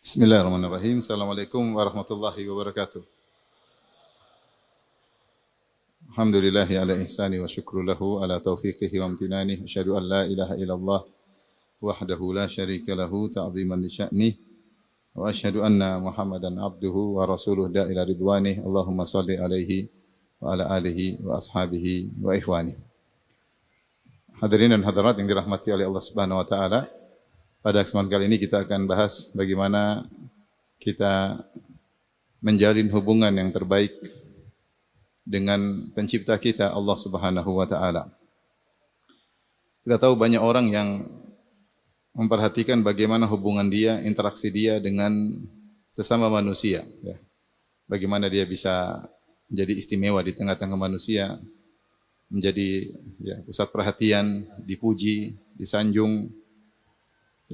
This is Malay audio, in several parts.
Bismillahirrahmanirrahim. Assalamualaikum warahmatullahi wabarakatuh. Alhamdulillahi ala ihsani wa syukru lahu ala taufiqihi wa amtinani. Asyhadu an la ilaha illallah wahdahu la syarika lahu ta'ziman li sya'nih. Wa asyhadu anna Muhammadan abduhu wa rasuluh da'ila ridwanih. Allahumma salli alaihi wa ala alihi wa ashabihi wa ikhwani. Hadirin dan hadirat yang dirahmati oleh Allah Subhanahu wa taala. Pada kesempatan kali ini kita akan bahas bagaimana kita menjalin hubungan yang terbaik dengan pencipta kita Allah Subhanahu wa taala. Kita tahu banyak orang yang memperhatikan bagaimana hubungan dia, interaksi dia dengan sesama manusia, ya. Bagaimana dia bisa menjadi istimewa di tengah-tengah manusia, menjadi pusat perhatian, dipuji, disanjung,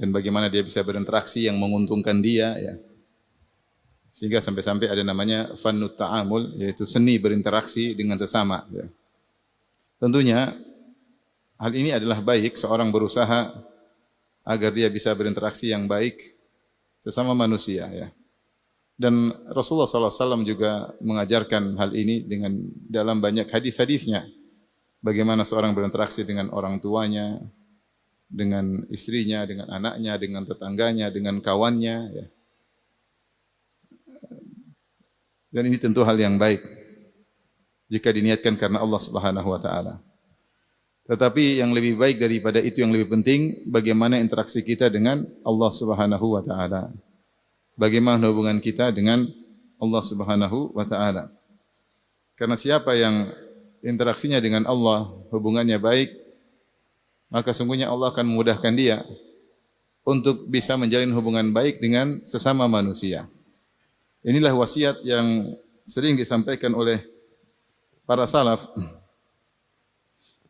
dan bagaimana dia bisa berinteraksi yang menguntungkan dia, ya. Sehingga sampai-sampai ada namanya fannut ta'amul, yaitu seni berinteraksi dengan sesama, ya. Tentunya hal ini adalah baik seorang berusaha agar dia bisa berinteraksi yang baik sesama manusia, ya. Dan Rasulullah SAW juga mengajarkan hal ini dengan dalam banyak hadis-hadisnya. Bagaimana seorang berinteraksi dengan orang tuanya, dengan istrinya, dengan anaknya, dengan tetangganya, dengan kawannya, ya. Dan ini tentu hal yang baik jika diniatkan karena Allah Subhanahu wa taala. Tetapi yang lebih baik daripada itu, yang lebih penting, bagaimana interaksi kita dengan Allah Subhanahu wa taala. Bagaimana hubungan kita dengan Allah Subhanahu wa taala. Karena siapa yang interaksinya dengan Allah, hubungannya baik, maka sungguhnya Allah akan memudahkan dia untuk bisa menjalin hubungan baik dengan sesama manusia. Inilah wasiat yang sering disampaikan oleh para salaf.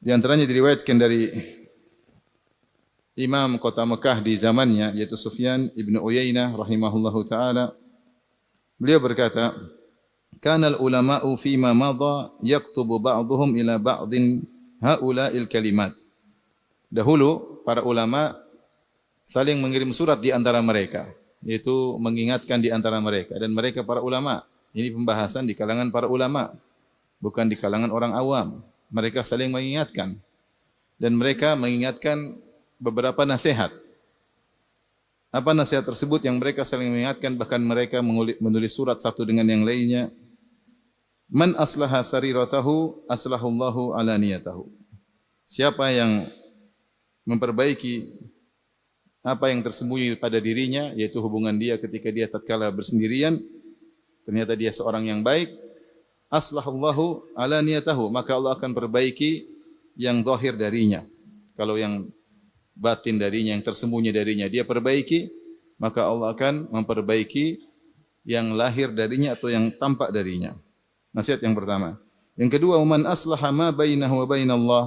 Di antaranya diriwayatkan dari Imam kota Mekah di zamannya, yaitu Sufyan ibn Uyainah rahimahullahu ta'ala. Beliau berkata, "Kanal ulama'u fima madha yaktubu ba'duhum ila ba'din ha'ula'il kalimat." Dahulu para ulama saling mengirim surat di antara mereka, yaitu mengingatkan di antara mereka, dan mereka para ulama. Ini pembahasan di kalangan para ulama, bukan di kalangan orang awam. Mereka saling mengingatkan, dan mereka mengingatkan beberapa nasihat. Apa nasihat tersebut yang mereka saling mengingatkan? Bahkan mereka menulis surat satu dengan yang lainnya. Man aslaha sariratahu aslahullahu alaniyatahu. Siapa yang memperbaiki apa yang tersembunyi pada dirinya, yaitu hubungan dia ketika dia tatkala bersendirian, ternyata dia seorang yang baik, aslahullahu ala niyatahu, maka Allah akan perbaiki yang zahir darinya. Kalau yang batin darinya, yang tersembunyi darinya dia perbaiki, maka Allah akan memperbaiki yang lahir darinya atau yang tampak darinya. Nasihat yang pertama. Yang kedua, man aslaha ma bainahu wa bainallah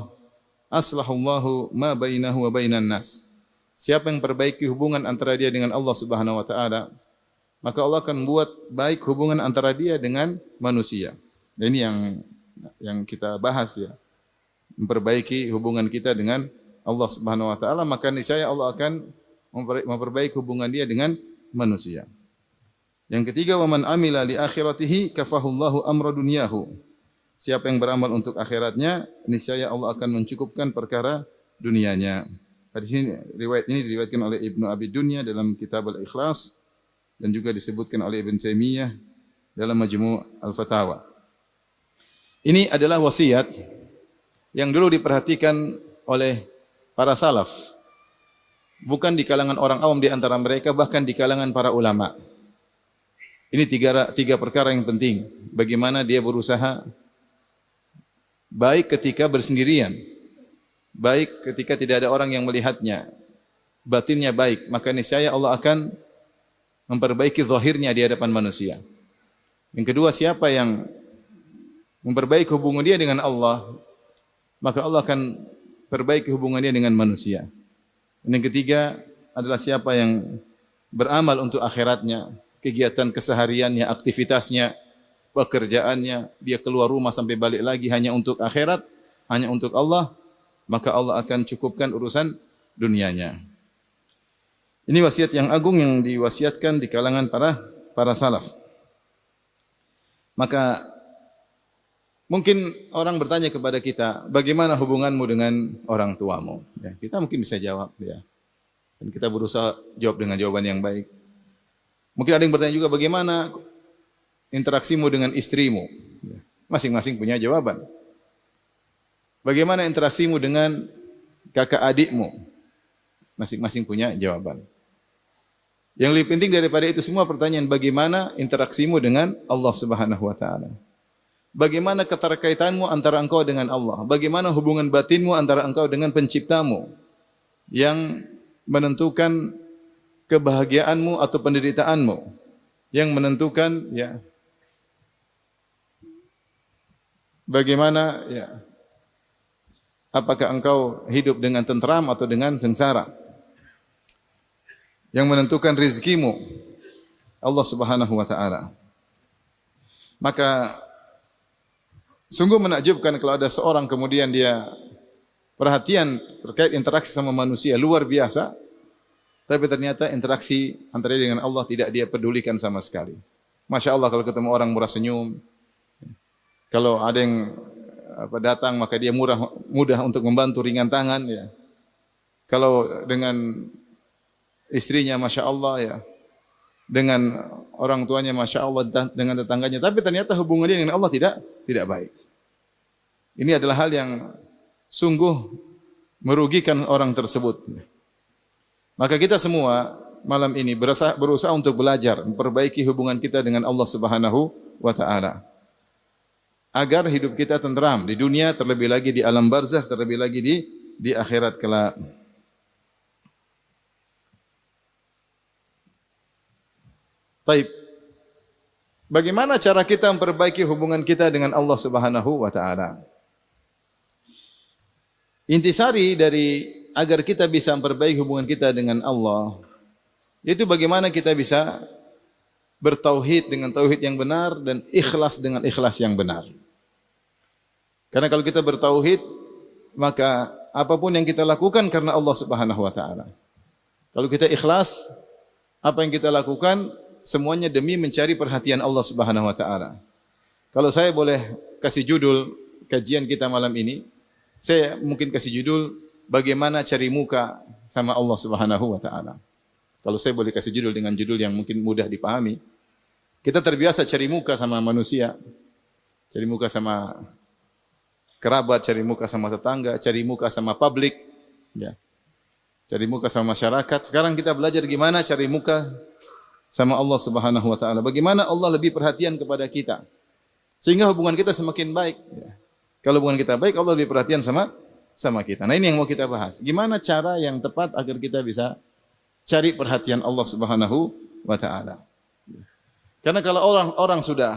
aslahullahu ma bainahu wa bainan nas. Siapa yang perbaiki hubungan antara dia dengan Allah Subhanahu wa taala, maka Allah akan buat baik hubungan antara dia dengan manusia. Dan ini yang kita bahas, ya. Memperbaiki hubungan kita dengan Allah Subhanahu wa taala, maka niscaya Allah akan memperbaiki hubungan dia dengan manusia. Yang ketiga, wa man amila li akhiratihi kafahullahu amra dunyahu. Siapa yang beramal untuk akhiratnya, niscaya Allah akan mencukupkan perkara dunianya. Hadis ini, riwayat ini diriwayatkan oleh Ibnu Abi Dunya dalam Kitab Al-Ikhlas, dan juga disebutkan oleh Ibn Taimiyah dalam Majmu' Al-Fatawa. Ini adalah wasiat yang dulu diperhatikan oleh para salaf. Bukan di kalangan orang awam di antara mereka, bahkan di kalangan para ulama. Ini tiga perkara yang penting. Bagaimana dia berusaha baik ketika bersendirian, baik ketika tidak ada orang yang melihatnya, batinnya baik, maka niscaya Allah akan memperbaiki zahirnya di hadapan manusia. Yang kedua, siapa yang memperbaiki hubungan dia dengan Allah, maka Allah akan perbaiki hubungan dia dengan manusia. Dan yang ketiga adalah siapa yang beramal untuk akhiratnya, kegiatan kesehariannya, aktivitasnya, pekerjaannya, dia keluar rumah sampai balik lagi hanya untuk akhirat, hanya untuk Allah, maka Allah akan cukupkan urusan dunianya. Ini wasiat yang agung yang diwasiatkan di kalangan para salaf. Maka mungkin orang bertanya kepada kita, bagaimana hubunganmu dengan orang tuamu? Ya, kita mungkin bisa jawab, ya. Dan kita berusaha jawab dengan jawaban yang baik. Mungkin ada yang bertanya juga, bagaimana interaksimu dengan istrimu? Ya, masing-masing punya jawaban. Bagaimana interaksimu dengan kakak adikmu? Masing-masing punya jawaban. Yang lebih penting daripada itu semua pertanyaan, bagaimana interaksimu dengan Allah Subhanahu wa taala? Bagaimana keterkaitanmu antara engkau dengan Allah? Bagaimana hubungan batinmu antara engkau dengan penciptamu yang menentukan kebahagiaanmu atau penderitaanmu, yang menentukan ya bagaimana ya apakah engkau hidup dengan tentram atau dengan sengsara? Yang menentukan rezekimu Allah Subhanahu wa taala. Maka sungguh menakjubkan kalau ada seorang kemudian dia perhatian terkait interaksi sama manusia luar biasa, tapi ternyata interaksi antara dia dengan Allah tidak dia pedulikan sama sekali. Masya Allah, kalau ketemu orang murah senyum, kalau ada yang datang maka dia mudah untuk membantu, ringan tangan, ya. Kalau dengan istrinya Masya Allah, ya, dengan orang tuanya Masya Allah, dengan tetangganya, tapi ternyata hubungan dia dengan Allah tidak baik. Ini adalah hal yang sungguh merugikan orang tersebut. Maka kita semua malam ini berusaha untuk belajar memperbaiki hubungan kita dengan Allah Subhanahu wa taala, agar hidup kita tentram di dunia, terlebih lagi di alam barzakh, terlebih lagi di akhirat kelak. Taib. Bagaimana cara kita memperbaiki hubungan kita dengan Allah Subhanahu wa taala? Intisari dari agar kita bisa memperbaiki hubungan kita dengan Allah, yaitu bagaimana kita bisa bertauhid dengan tauhid yang benar dan ikhlas dengan ikhlas yang benar. Karena kalau kita bertauhid, maka apapun yang kita lakukan karena Allah Subhanahu wa taala. Kalau kita ikhlas, apa yang kita lakukan semuanya demi mencari perhatian Allah Subhanahu wa taala. Kalau saya boleh kasih judul kajian kita malam ini, saya mungkin kasih judul bagaimana cari muka sama Allah Subhanahu wa taala. Kalau saya boleh kasih judul dengan judul yang mungkin mudah dipahami. Kita terbiasa cari muka sama manusia, cari muka sama kerabat, cari muka sama tetangga, cari muka sama publik, ya. Cari muka sama masyarakat. Sekarang kita belajar gimana cari muka sama Allah Subhanahu wa taala. Bagaimana Allah lebih perhatian kepada kita sehingga hubungan kita semakin baik, ya. Kalau hubungan kita baik, Allah lebih perhatian sama kita. Nah, ini yang mau kita bahas. Gimana cara yang tepat agar kita bisa cari perhatian Allah Subhanahu wa taala. Karena kalau orang sudah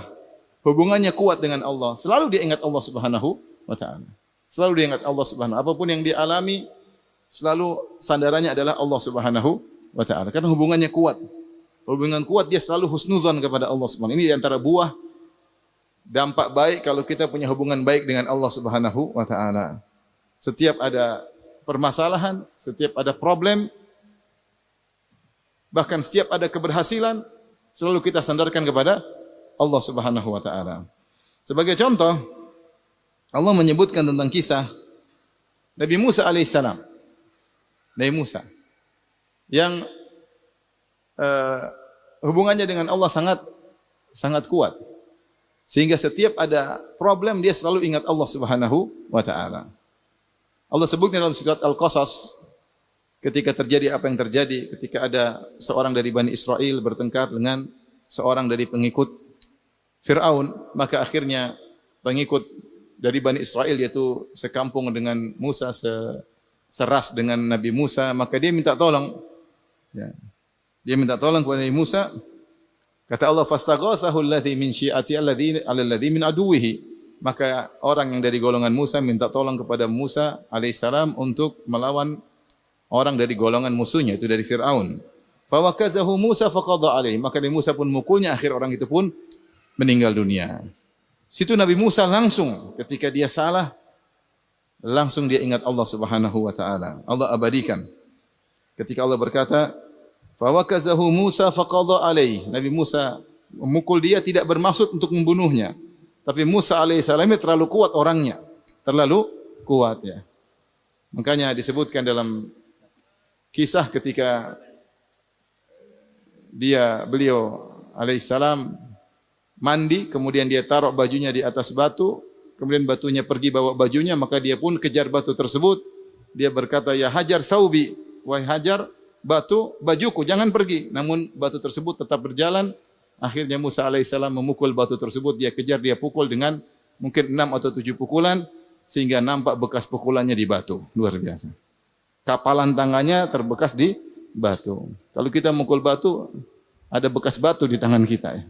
hubungannya kuat dengan Allah, selalu dia ingat Allah Subhanahu wa taala. Selalu dia ingat Allah Subhanahu. Apapun yang dia alami, selalu sandarannya adalah Allah Subhanahu wa taala. Karena hubungannya kuat. Hubungan kuat, dia selalu husnuzan kepada Allah Subhanahu. Ini di antara buah dampak baik kalau kita punya hubungan baik dengan Allah Subhanahu wa taala. Setiap ada permasalahan, setiap ada problem, bahkan setiap ada keberhasilan, selalu kita sandarkan kepada Allah Subhanahu wa taala. Sebagai contoh, Allah menyebutkan tentang kisah Nabi Musa alaihissalam. Nabi Musa yang hubungannya dengan Allah sangat kuat. Sehingga setiap ada problem dia selalu ingat Allah Subhanahu wa taala. Allah sebutkan dalam surat Al-Qasas ketika terjadi apa yang terjadi ketika ada seorang dari Bani Israel bertengkar dengan seorang dari pengikut Fir'aun, maka akhirnya pengikut dari Bani Israel yaitu sekampung dengan Musa, seras dengan Nabi Musa, maka dia minta tolong, ya. Dia minta tolong kepada Nabi Musa. Kata Allah, "Fastaghathahu alladhi min syi'ati alladhi min aduwwihi." Maka orang yang dari golongan Musa minta tolong kepada Musa alaihissalam untuk melawan orang dari golongan musuhnya, itu dari Fir'aun. Fawakazahu Musa faqadha alaihi. Maka Nabi Musa pun mukulnya, akhir orang itu pun meninggal dunia. Situ Nabi Musa langsung ketika dia salah, langsung dia ingat Allah Subhanahu wa taala. Allah abadikan. Ketika Allah berkata, Fawakazahu Musa faqadha alaih. Nabi Musa memukul dia tidak bermaksud untuk membunuhnya. Tapi Musa alaihissalam terlalu kuat orangnya. Terlalu kuat ya. Makanya disebutkan dalam kisah ketika beliau alaihissalam mandi, kemudian dia taruh bajunya di atas batu, kemudian batunya pergi bawa bajunya, maka dia pun kejar batu tersebut. Dia berkata, ya hajar thawbi, wahai hajar batu, bajuku, jangan pergi. Namun batu tersebut tetap berjalan. Akhirnya Musa alaihissalam memukul batu tersebut, dia kejar, dia pukul dengan mungkin 6 atau 7 pukulan, sehingga nampak bekas pukulannya di batu. Luar biasa. Kapalan tangannya terbekas di batu. Kalau kita mukul batu, ada bekas batu di tangan kita ya.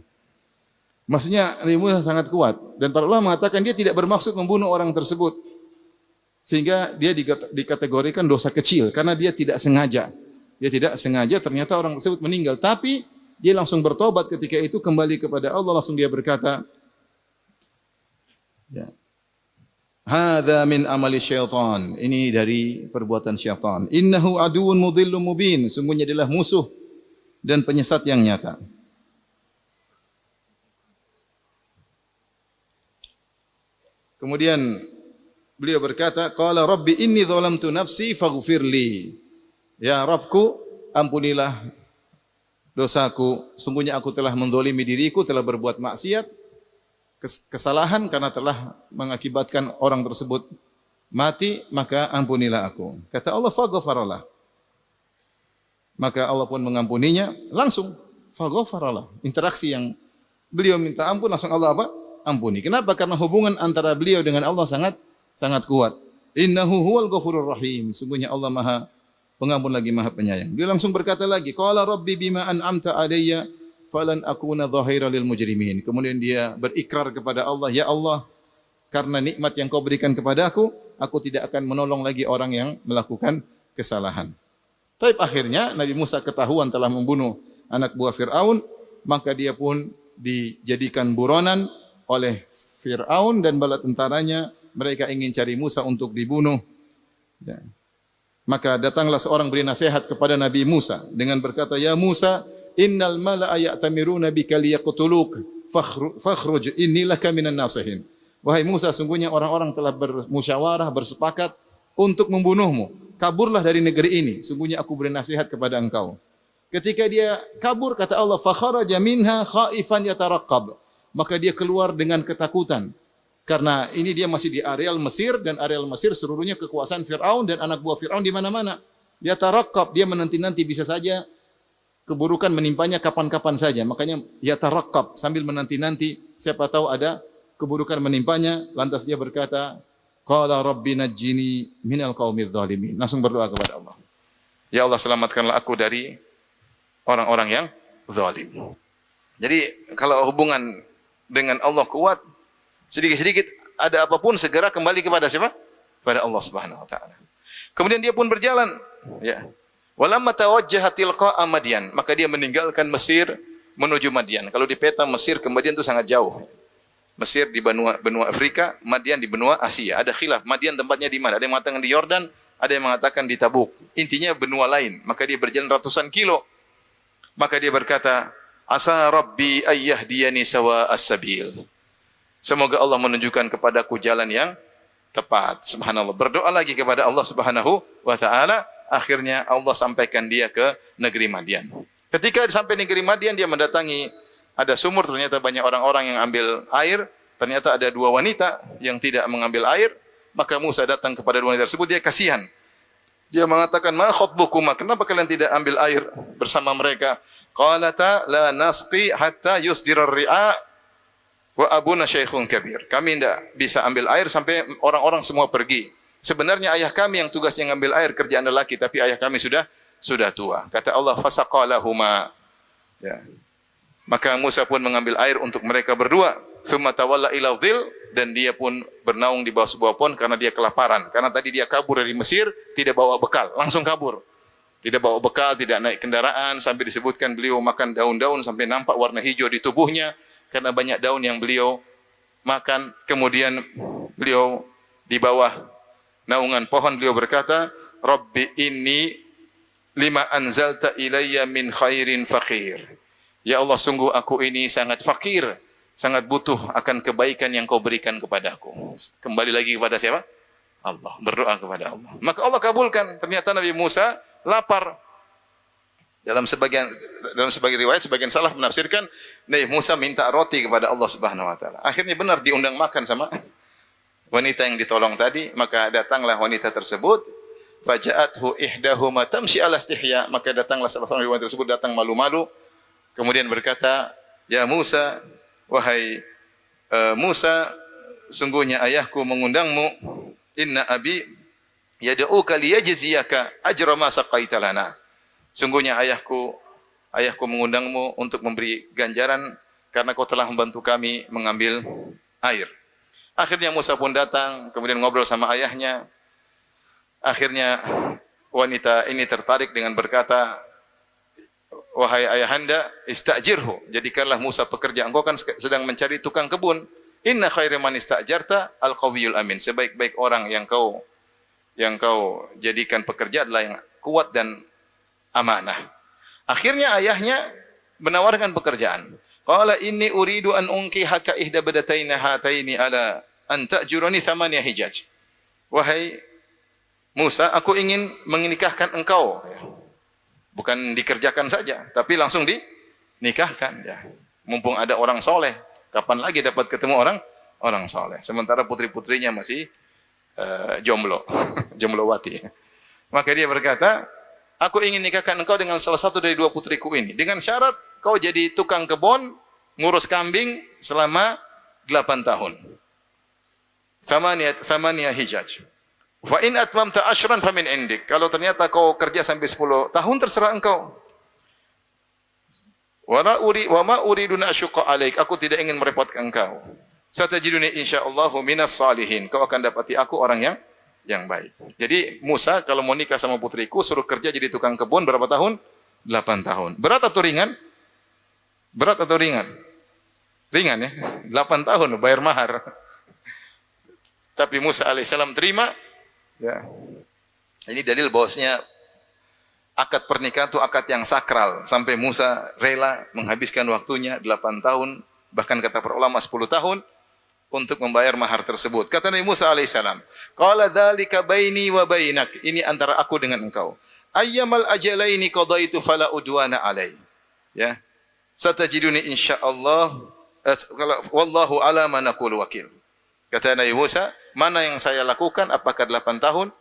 Maksudnya Nabi Musa sangat kuat. Dan para ulama mengatakan dia tidak bermaksud membunuh orang tersebut. Sehingga dia dikategorikan dosa kecil. Karena dia tidak sengaja. Dia tidak sengaja, ternyata orang tersebut meninggal. Tapi dia langsung bertobat ketika itu, kembali kepada Allah. Langsung dia berkata, ya, hadza min amali syaitan. Ini dari perbuatan syaitan. Innahu aduun mudhillun mubin. Sungguhnya adalah musuh dan penyesat yang nyata. Kemudian beliau berkata, qala rabbi inni zalamtu nafsi faghfirli. Ya Rabbku, ampunilah dosaku. Sungguhnya aku telah menzalimi diriku, telah berbuat maksiat, kesalahan karena telah mengakibatkan orang tersebut mati, maka ampunilah aku. Kata Allah, faghfaralah. Maka Allah pun mengampuninya langsung. Faghfaralah. Interaksi yang beliau minta ampun, langsung Allah apa? Ampuni. Kenapa? Karena hubungan antara beliau dengan Allah sangat kuat. Innahu huwal ghafurur rahim. Sungguhnya Allah Maha Pengampun lagi Maha Penyayang. Dia langsung berkata lagi, qala rabbi bima an'amta alayya falan akuna dhahira lil mujrimin. Kemudian dia berikrar kepada Allah, ya Allah, karena nikmat yang Kau berikan kepadaku, aku tidak akan menolong lagi orang yang melakukan kesalahan. Tapi akhirnya Nabi Musa ketahuan telah membunuh anak buah Fir'aun, maka dia pun dijadikan buronan oleh Fir'aun dan bala tentaranya. Mereka ingin cari Musa untuk dibunuh. Ya. Maka datanglah seorang beri nasihat kepada Nabi Musa dengan berkata, ya Musa, innal mala'a ya'tamiruna bika liyaqtuluk fakhruj inni laka minan nasihin. Wahai Musa, sungguhnya orang-orang telah bermusyawarah, bersepakat untuk membunuhmu. Kaburlah dari negeri ini. Sungguhnya aku beri nasihat kepada engkau. Ketika dia kabur, kata Allah, fakharaja minha khaifan yataraqqab. Maka dia keluar dengan ketakutan. Karena ini dia masih di areal Mesir, dan areal Mesir seluruhnya kekuasaan Fir'aun dan anak buah Fir'aun di mana-mana. Dia taraqqab, dia menanti-nanti, bisa saja keburukan menimpanya kapan-kapan saja. Makanya ya taraqqab, sambil menanti-nanti, siapa tahu ada keburukan menimpanya. Lantas dia berkata, qala rabbi najjini minal qaumidz zalimin. Langsung berdoa kepada Allah. Ya Allah, selamatkanlah aku dari orang-orang yang zalim. Jadi kalau hubungan dengan Allah kuat, sedikit-sedikit ada apapun segera kembali kepada siapa? Kepada Allah Subhanahu wa taala. Kemudian dia pun berjalan, ya. Walamma tawajjaha tilqa'a Madyan, maka dia meninggalkan Mesir menuju Madyan. Kalau di peta Mesir ke Madyan itu sangat jauh. Mesir di benua Afrika, Madyan di benua Asia. Ada khilaf, Madyan tempatnya di mana? Ada yang mengatakan di Yordan, ada yang mengatakan di Tabuk. Intinya benua lain. Maka dia berjalan ratusan kilo. Maka dia berkata, asa rabbi ayyahdiyani sawa as-sabil. Semoga Allah menunjukkan kepadaku jalan yang tepat. Subhanallah. Berdoa lagi kepada Allah Subhanahu wa taala. Akhirnya Allah sampaikan dia ke negeri Madyan. Ketika sampai negeri Madyan, dia mendatangi ada sumur. Ternyata banyak orang-orang yang ambil air. Ternyata ada dua wanita yang tidak mengambil air. Maka Musa datang kepada dua wanita tersebut. Dia kasihan. Dia mengatakan, ma khotbukuma, kenapa kalian tidak ambil air bersama mereka? Qalata la nasqi hatta yusdirar ri'a wa abuna syaikhun kabir. Kami tidak bisa ambil air sampai orang-orang semua pergi. Sebenarnya ayah kami yang tugasnya ngambil air, kerjaan lelaki, tapi ayah kami sudah tua. Kata Allah, fasaqalahuma. Ya. Maka Musa pun mengambil air untuk mereka berdua. Tsumma tawalla ila dhil, dan dia pun bernaung di bawah sebuah pohon karena dia kelaparan. Karena tadi dia kabur dari Mesir, tidak bawa bekal, langsung kabur. Tidak bawa bekal, tidak naik kendaraan, sampai disebutkan beliau makan daun-daun sampai nampak warna hijau di tubuhnya karena banyak daun yang beliau makan. Kemudian beliau di bawah naungan pohon beliau berkata, Rabbi inni lima anzalta ilayya min khairin faqir. Ya Allah, sungguh aku ini sangat fakir, sangat butuh akan kebaikan yang kau berikan kepadaku. Kembali lagi kepada siapa? Allah. Berdoa kepada Allah. Maka Allah kabulkan. Ternyata Nabi Musa lapar. Dalam sebagian riwayat, sebagian salaf menafsirkan Nabi Musa minta roti kepada Allah Subhanahu wa taala. Akhirnya benar diundang makan sama wanita yang ditolong tadi, maka datanglah wanita tersebut, faja'athu ihdahuma tamshi ala istihya, maka datanglah salah seorang wanita tersebut datang malu-malu, kemudian berkata, "Ya Musa, wahai Musa, sungguhnya ayahku mengundangmu, inna abi yad'uka liyajziyaka ajra ma saqaita lana." Sungguhnya ayahku mengundangmu untuk memberi ganjaran karena kau telah membantu kami mengambil air. Akhirnya Musa pun datang, kemudian ngobrol sama ayahnya. Akhirnya wanita ini tertarik dengan berkata, "Wahai ayahanda, istajirhu, jadikanlah Musa pekerja. Engkau kan sedang mencari tukang kebun. Inna khairu man istajarta al-qawiyul amin." Sebaik-baik orang yang kau jadikan pekerja adalah yang kuat dan amanah. Akhirnya ayahnya menawarkan pekerjaan. Qala inni uridu an unkihaka ihda badataina hataini ala an ta'juruni thamaniya hijaj. Wahai Musa, aku ingin menikahkan engkau. Bukan dikerjakan saja, tapi langsung dinikahkan. Ya. Mumpung ada orang soleh, kapan lagi dapat ketemu orang soleh? Sementara putri-putrinya masih jomblowati. Maka dia berkata, aku ingin nikahkan engkau dengan salah satu dari dua putriku ini. Dengan syarat kau jadi tukang kebun, ngurus kambing selama 8 tahun. Thamaniya hijaj. Fa in atmamta ashran famin indik. Kalau ternyata kau kerja sampai 10 tahun, terserah engkau. Wa ma uridu an asyqa alaik. Aku tidak ingin merepotkan engkau. Satajiduni insyaallahu minas salihin. Kau akan dapati aku orang yang baik. Jadi Musa kalau mau nikah sama putriku suruh kerja jadi tukang kebun berapa tahun? 8 tahun. Berat atau ringan? Berat atau ringan? Ringan ya. 8 tahun bayar mahar. Tapi Musa alaihissalam terima. Ya. Ini dalil bahwasanya akad pernikahan itu akad yang sakral. Sampai Musa rela menghabiskan waktunya 8 tahun, bahkan kata para ulama 10 tahun untuk membayar mahar tersebut. Kata Nabi Musa alaihissalam, qala dzalika baini wa bainak. Ini antara aku dengan engkau. Ayyamal ajalaini qadaitu fala udwana alai. Ya. Satajiduni insyaallah wallahu ala ma naqulu wakil. Kata Nabi Musa, mana yang saya lakukan, apakah 8 tahun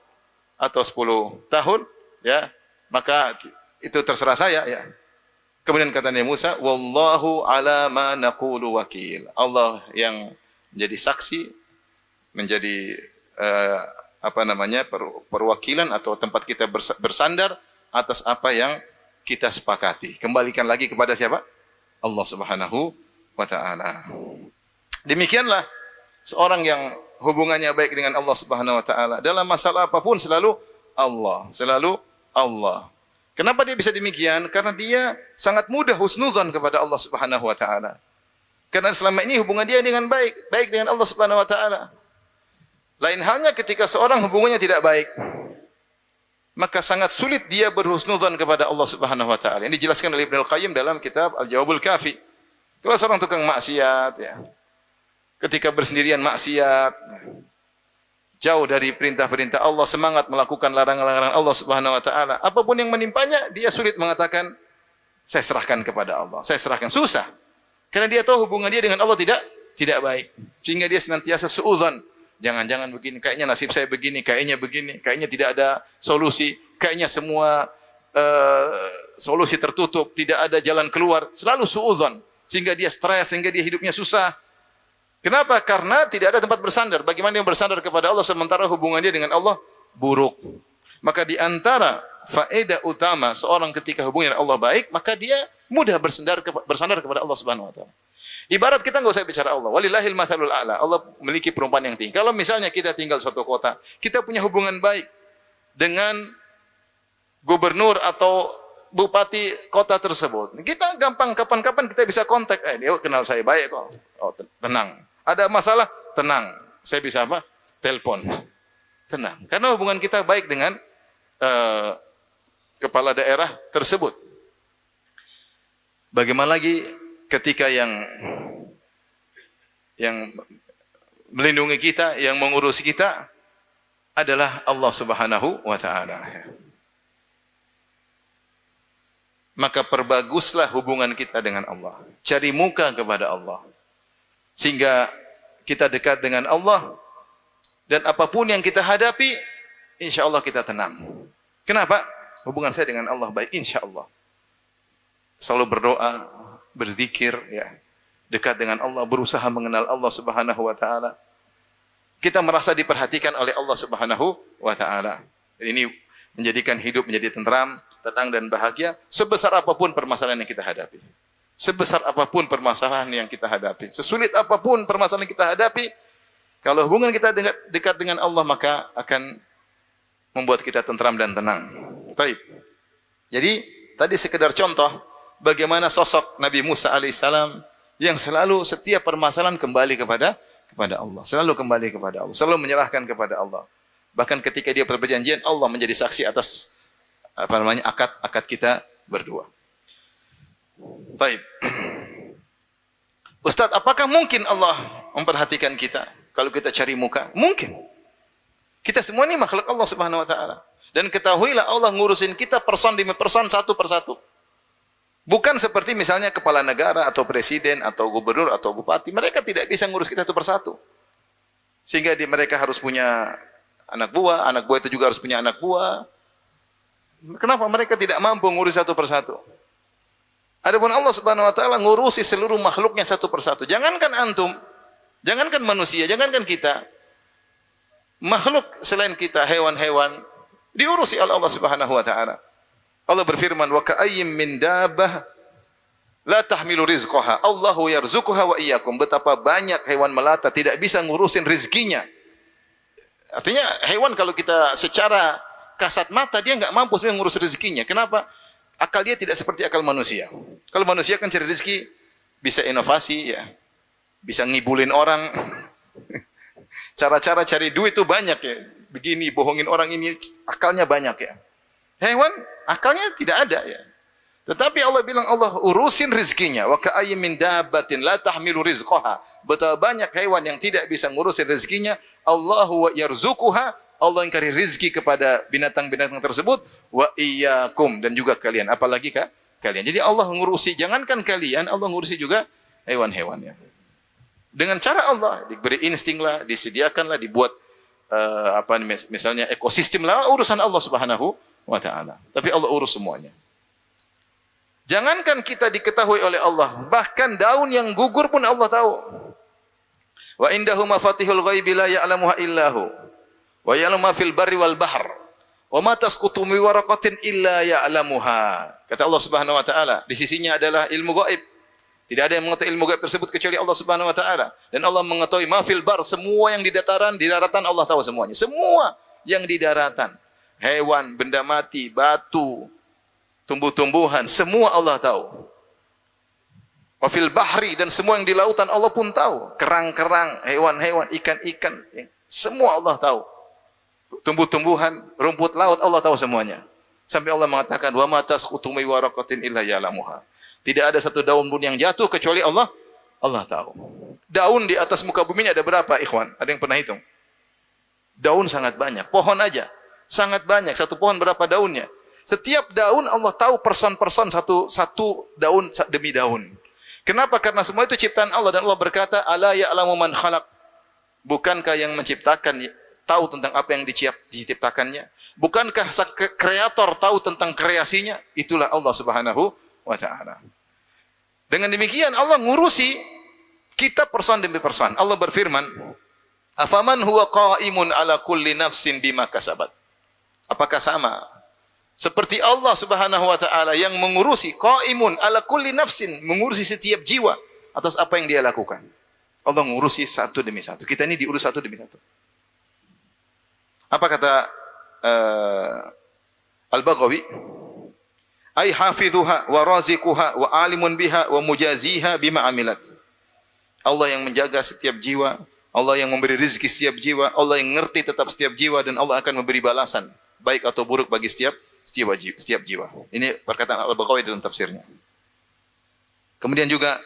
atau 10 tahun, ya, maka itu terserah saya, ya. Kemudian kata Nabi Musa, wallahu ala ma naqulu wakil. Allah yang menjadi saksi, menjadi perwakilan atau tempat kita bersandar atas apa yang kita sepakati. Kembalikan lagi kepada siapa? Allah Subhanahu wa taala. Demikianlah seorang yang hubungannya baik dengan Allah Subhanahu wa taala, dalam masalah apapun selalu Allah. Kenapa dia bisa demikian? Karena dia sangat mudah husnudzon kepada Allah Subhanahu wa taala. Karena selama ini hubungan dia dengan baik dengan Allah Subhanahu wa taala. Lain halnya ketika seorang hubungannya tidak baik, maka sangat sulit dia berhusnudzon kepada Allah Subhanahu wa taala. Ini dijelaskan oleh Ibnu Al-Qayyim dalam kitab Al-Jawabul Kafi. Kalau seorang tukang maksiat, ya, ketika bersendirian maksiat, jauh dari perintah-perintah Allah, semangat melakukan larangan-larangan Allah Subhanahu wa taala, apapun yang menimpanya, dia sulit mengatakan saya serahkan kepada Allah. Saya serahkan, susah. Karena dia tahu hubungan dia dengan Allah tidak baik. Sehingga dia senantiasa suudzon. Jangan-jangan begini, kayaknya nasib saya begini, kayaknya tidak ada solusi, kayaknya semua solusi tertutup, tidak ada jalan keluar, selalu suudzon. Sehingga dia stres, sehingga dia hidupnya susah. Kenapa? Karena tidak ada tempat bersandar. Bagaimana yang bersandar kepada Allah sementara hubungan dia dengan Allah buruk? Maka di antara faedah utama seorang ketika hubungan dengan Allah baik, maka dia mudah bersandar kepada Allah Subhanahu wa taala. Ibarat kita enggak usah bicara Allah. Walillahil matsalul a'la. Allah memiliki perumpamaan yang tinggi. Kalau misalnya kita tinggal suatu kota, kita punya hubungan baik dengan gubernur atau bupati kota tersebut. Kita gampang kapan-kapan kita bisa kontak. Dia kenal saya baik kok. Oh, tenang. Ada masalah? Tenang. Saya bisa apa? Telepon. Tenang. Karena hubungan kita baik dengan kepala daerah tersebut. Bagaimana lagi ketika yang melindungi kita, yang mengurusi kita adalah Allah Subhanahu wa taala. Maka perbaguslah hubungan kita dengan Allah. Cari muka kepada Allah. Sehingga kita dekat dengan Allah dan apapun yang kita hadapi, insyaallah kita tenang. Kenapa? Hubungan saya dengan Allah baik, insyaallah. Selalu berdoa, berzikir, ya, dekat dengan Allah, berusaha mengenal Allah Subhanahu wa taala. Kita merasa diperhatikan oleh Allah Subhanahu wa taala. Ini menjadikan hidup menjadi tenteram, tenang dan bahagia sebesar apapun permasalahan yang kita hadapi. Sebesar apapun permasalahan yang kita hadapi, sesulit apapun permasalahan yang kita hadapi, kalau hubungan kita dekat dengan Allah maka akan membuat kita tenteram dan tenang. Baik. Jadi tadi sekedar contoh bagaimana sosok Nabi Musa alaihissalam yang selalu setiap permasalahan kembali kepada Allah. Selalu kembali kepada Allah. Selalu menyerahkan kepada Allah. Bahkan ketika dia berperjanjian, Allah menjadi saksi atas akad kita berdua. Baik. Ustaz, apakah mungkin Allah memperhatikan kita kalau kita cari muka? Mungkin. Kita semua ini makhluk Allah Subhanahu wa taala. Dan ketahuilah Allah ngurusin kita person demi person, satu persatu. Bukan seperti misalnya kepala negara atau presiden atau gubernur atau bupati. Mereka tidak bisa ngurus kita satu persatu. Sehingga mereka harus punya anak buah itu juga harus punya anak buah. Kenapa mereka tidak mampu ngurus satu persatu? Adapun Allah Subhanahu wa taala ngurusi seluruh makhluknya satu persatu. Jangankan antum, jangankan manusia, jangankan kita. Makhluk selain kita, hewan-hewan diurusi oleh Allah Subhanahu wa taala. Allah berfirman, "Wa ka'ayyim min dabbah la tahmilu rizqaha, Allahu yarzuquha wa iyyakum." Betapa banyak hewan melata tidak bisa ngurusin rezekinya. Artinya hewan kalau kita secara kasat mata dia enggak mampu sebenarnya ngurus rezekinya. Kenapa? Akal dia tidak seperti akal manusia. Kalau manusia kan cari rezeki bisa inovasi ya. Bisa ngibulin orang. Cara-cara cari duit itu banyak ya. Begini bohongin orang ini akalnya banyak ya. Hewan akalnya tidak ada ya. Tetapi Allah bilang Allah urusin rezekinya. Wa ka'ayyim min dabbatin la tahmilu rizqaha. Betapa banyak hewan yang tidak bisa ngurusin rezekinya. Allahu yarzuquha. Allah yang kasih rezeki kepada binatang-binatang tersebut. Wa iyyakum, dan juga kalian. Apalagi kalian. Jadi Allah ngurusi, jangankan kalian, Allah ngurusi juga hewan-hewannya. Dengan cara Allah diberi insting lah, disediakanlah, dibuat misalnya ekosistem lah, urusan Allah Subhanahu wa taala. Tapi Allah urus semuanya. Jangankan kita diketahui oleh Allah, bahkan daun yang gugur pun Allah tahu. Wa indahu mafatihul ghaibi la ya'lamuha illahu. Wa ya'lamu ma fil barri wal bahr. Wa ma tasqutu min waraqatin illa ya'lamuha. Kata Allah Subhanahu wa taala, di sisinya adalah ilmu gaib. Tidak ada yang mengetahui ilmu gaib tersebut kecuali Allah Subhanahu wa taala. Dan Allah mengetahui ma fil bar, semua yang di dataran, di daratan Allah tahu semuanya. Semua yang di daratan. Hewan, benda mati, batu, tumbuh-tumbuhan, semua Allah tahu. Wa fil bahri, dan semua yang di lautan Allah pun tahu. Kerang-kerang, hewan-hewan, ikan-ikan, semua Allah tahu. Tumbuh-tumbuhan, rumput laut Allah tahu semuanya. Sampai Allah mengatakan wa ma tasqutu min waraqatin illa ya'lamuha. Tidak ada satu daun pun yang jatuh kecuali Allah tahu. Daun di atas muka bumi ini ada berapa, ikhwan? Ada yang pernah hitung? Daun sangat banyak. Pohon aja sangat banyak. Satu pohon berapa daunnya? Setiap daun Allah tahu person-person, satu daun demi daun. Kenapa? Karena semua itu ciptaan Allah, dan Allah berkata, "Ala ya'lamu man khalaq." Bukankah yang menciptakan tahu tentang apa yang diciptakannya? Bukankah kreator tahu tentang kreasinya? Itulah Allah Subhanahu wa taala. Dengan demikian Allah ngurusi kita person demi person. Allah berfirman, "Afaman huwa qa'imun ala kulli nafsin bima kasabat." Apakah sama seperti Allah Subhanahu wa taala yang mengurusi qa'imun ala kulli nafsin, mengurusi setiap jiwa atas apa yang dia lakukan. Allah mengurusi satu demi satu. Kita ini diurus satu demi satu. Apa kata Al-Baghawi? Ai hafidhuha wa raziquha wa alimun biha wa mujaziha bima amilat. Allah yang menjaga setiap jiwa, Allah yang memberi rezeki setiap jiwa, Allah yang ngerti tetap setiap jiwa, dan Allah akan memberi balasan baik atau buruk bagi setiap setiap jiwa. Ini perkataan Al-Baghawi dalam tafsirnya. Kemudian juga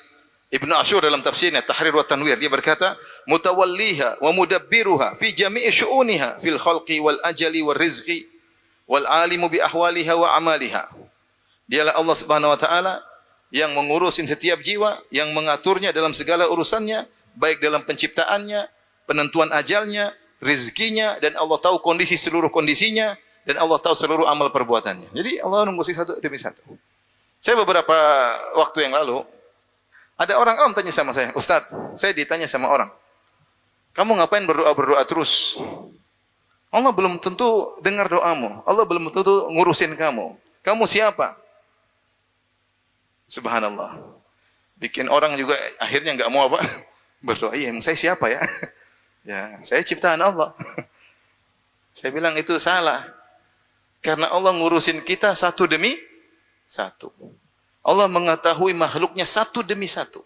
Ibnu Asyur dalam tafsirnya Tahrir wa Tanwir dia berkata, mutawalliha wa mudabbiruha fi jami'i syu'uniha fil khalqi wal ajali wal rizqi wal alimu bi ahwaliha wa amaliha. Dialah Allah Subhanahu wa taala yang mengurusin setiap jiwa, yang mengaturnya dalam segala urusannya, baik dalam penciptaannya, penentuan ajalnya, rezekinya, dan Allah tahu kondisi seluruh kondisinya, dan Allah tahu seluruh amal perbuatannya. Jadi Allah mengurusi satu demi satu. Saya beberapa waktu yang lalu, ada orang awam tanya sama saya, Ustaz, saya ditanya sama orang, kamu ngapain berdoa terus? Allah belum tentu dengar doamu, Allah belum tentu ngurusin kamu. Kamu siapa? Subhanallah. Bikin orang juga akhirnya enggak mau apa? Berdoa. Iya, emang saya siapa ya? Ya, saya ciptaan Allah. Saya bilang itu salah. Karena Allah ngurusin kita satu demi satu. Allah mengetahui makhluknya satu demi satu.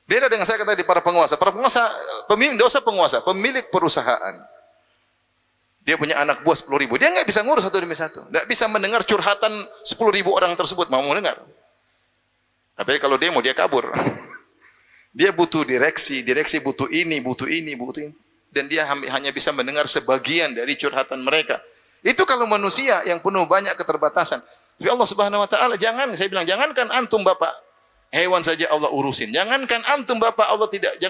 Beda dengan saya kata di para penguasa. Para penguasa, pemimpin dosa penguasa, pemilik perusahaan. Dia punya anak buah 10.000. Dia enggak bisa ngurus satu demi satu. Enggak bisa mendengar curhatan 10.000 orang tersebut. Mau mendengar. Tapi kalau demo, dia kabur. Dia butuh direksi butuh ini. Dan dia hanya bisa mendengar sebagian dari curhatan mereka. Itu kalau manusia yang penuh banyak keterbatasan. Tapi Allah Subhanahu wa taala saya bilang jangankan antum Bapak, hewan saja Allah urusin. Jangankan antum Bapak,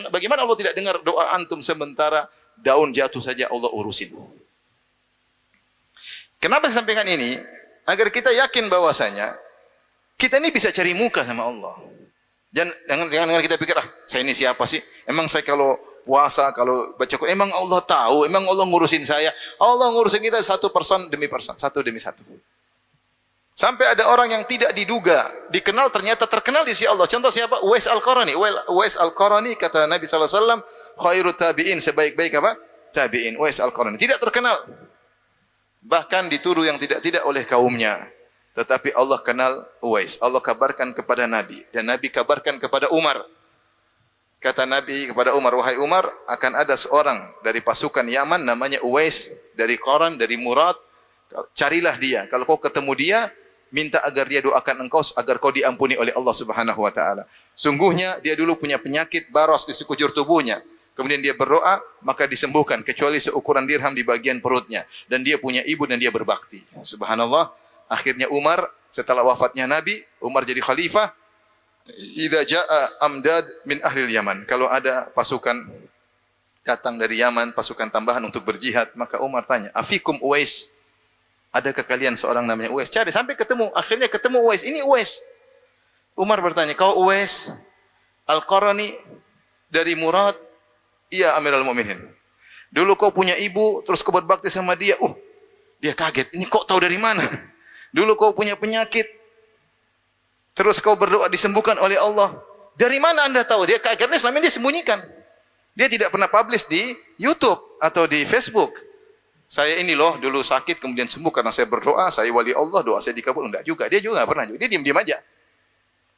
bagaimana Allah tidak dengar doa antum sementara daun jatuh saja Allah urusin. Kenapa saya sampaikan ini? Agar kita yakin bahwasanya kita ini bisa cari muka sama Allah. Jangan kita pikir, saya ini siapa sih? Emang saya kalau puasa, kalau baca Quran, emang Allah tahu, emang Allah ngurusin saya. Allah ngurusin kita satu person demi person, satu demi satu. Sampai ada orang yang tidak diduga, dikenal ternyata terkenal di sisi Allah. Contoh siapa? Uwais Al-Qarani. Uwais Al-Qarani kata Nabi sallallahu alaihi wasallam, khairut tabi'in, sebaik-baik apa? Tabi'in. Uwais Al-Qarani tidak terkenal. Bahkan dituduh yang tidak oleh kaumnya. Tetapi Allah kenal Uwais. Allah kabarkan kepada Nabi. Dan Nabi kabarkan kepada Umar. Kata Nabi kepada Umar, wahai Umar, akan ada seorang dari pasukan Yaman namanya Uwais. Dari Qaran, dari Murad. Carilah dia. Kalau kau ketemu dia, minta agar dia doakan engkau agar kau diampuni oleh Allah Subhanahu wa taala. Sungguhnya dia dulu punya penyakit baros di sekujur tubuhnya. Kemudian dia berdoa, maka disembuhkan kecuali seukuran dirham di bagian perutnya. Dan dia punya ibu dan dia berbakti. Subhanallah. Akhirnya Umar, setelah wafatnya Nabi, Umar jadi khalifah. Idza jaa amdad min ahli Yaman. Kalau ada pasukan datang dari Yaman, pasukan tambahan untuk berjihad, maka Umar tanya, afikum Uwais? Adakah kalian seorang namanya Uwais? Cari sampai ketemu. Akhirnya ketemu Uwais. Ini Uwais. Umar bertanya, kau Uwais Al-Qarani dari Murad? Iya Amirul Mukminin. Dulu kau punya ibu, terus kau berbakti sama dia. Dia kaget. Ini kok tahu dari mana? Dulu kau punya penyakit, terus kau berdoa disembuhkan oleh Allah. Dari mana anda tahu? Dia kaget. Karena selama ini dia sembunyikan. Dia tidak pernah publish di YouTube atau di Facebook. Saya ini loh dulu sakit kemudian sembuh karena saya berdoa, saya wali Allah, doa saya dikabul. Enggak juga. Dia juga enggak pernah. Dia diam-diam aja.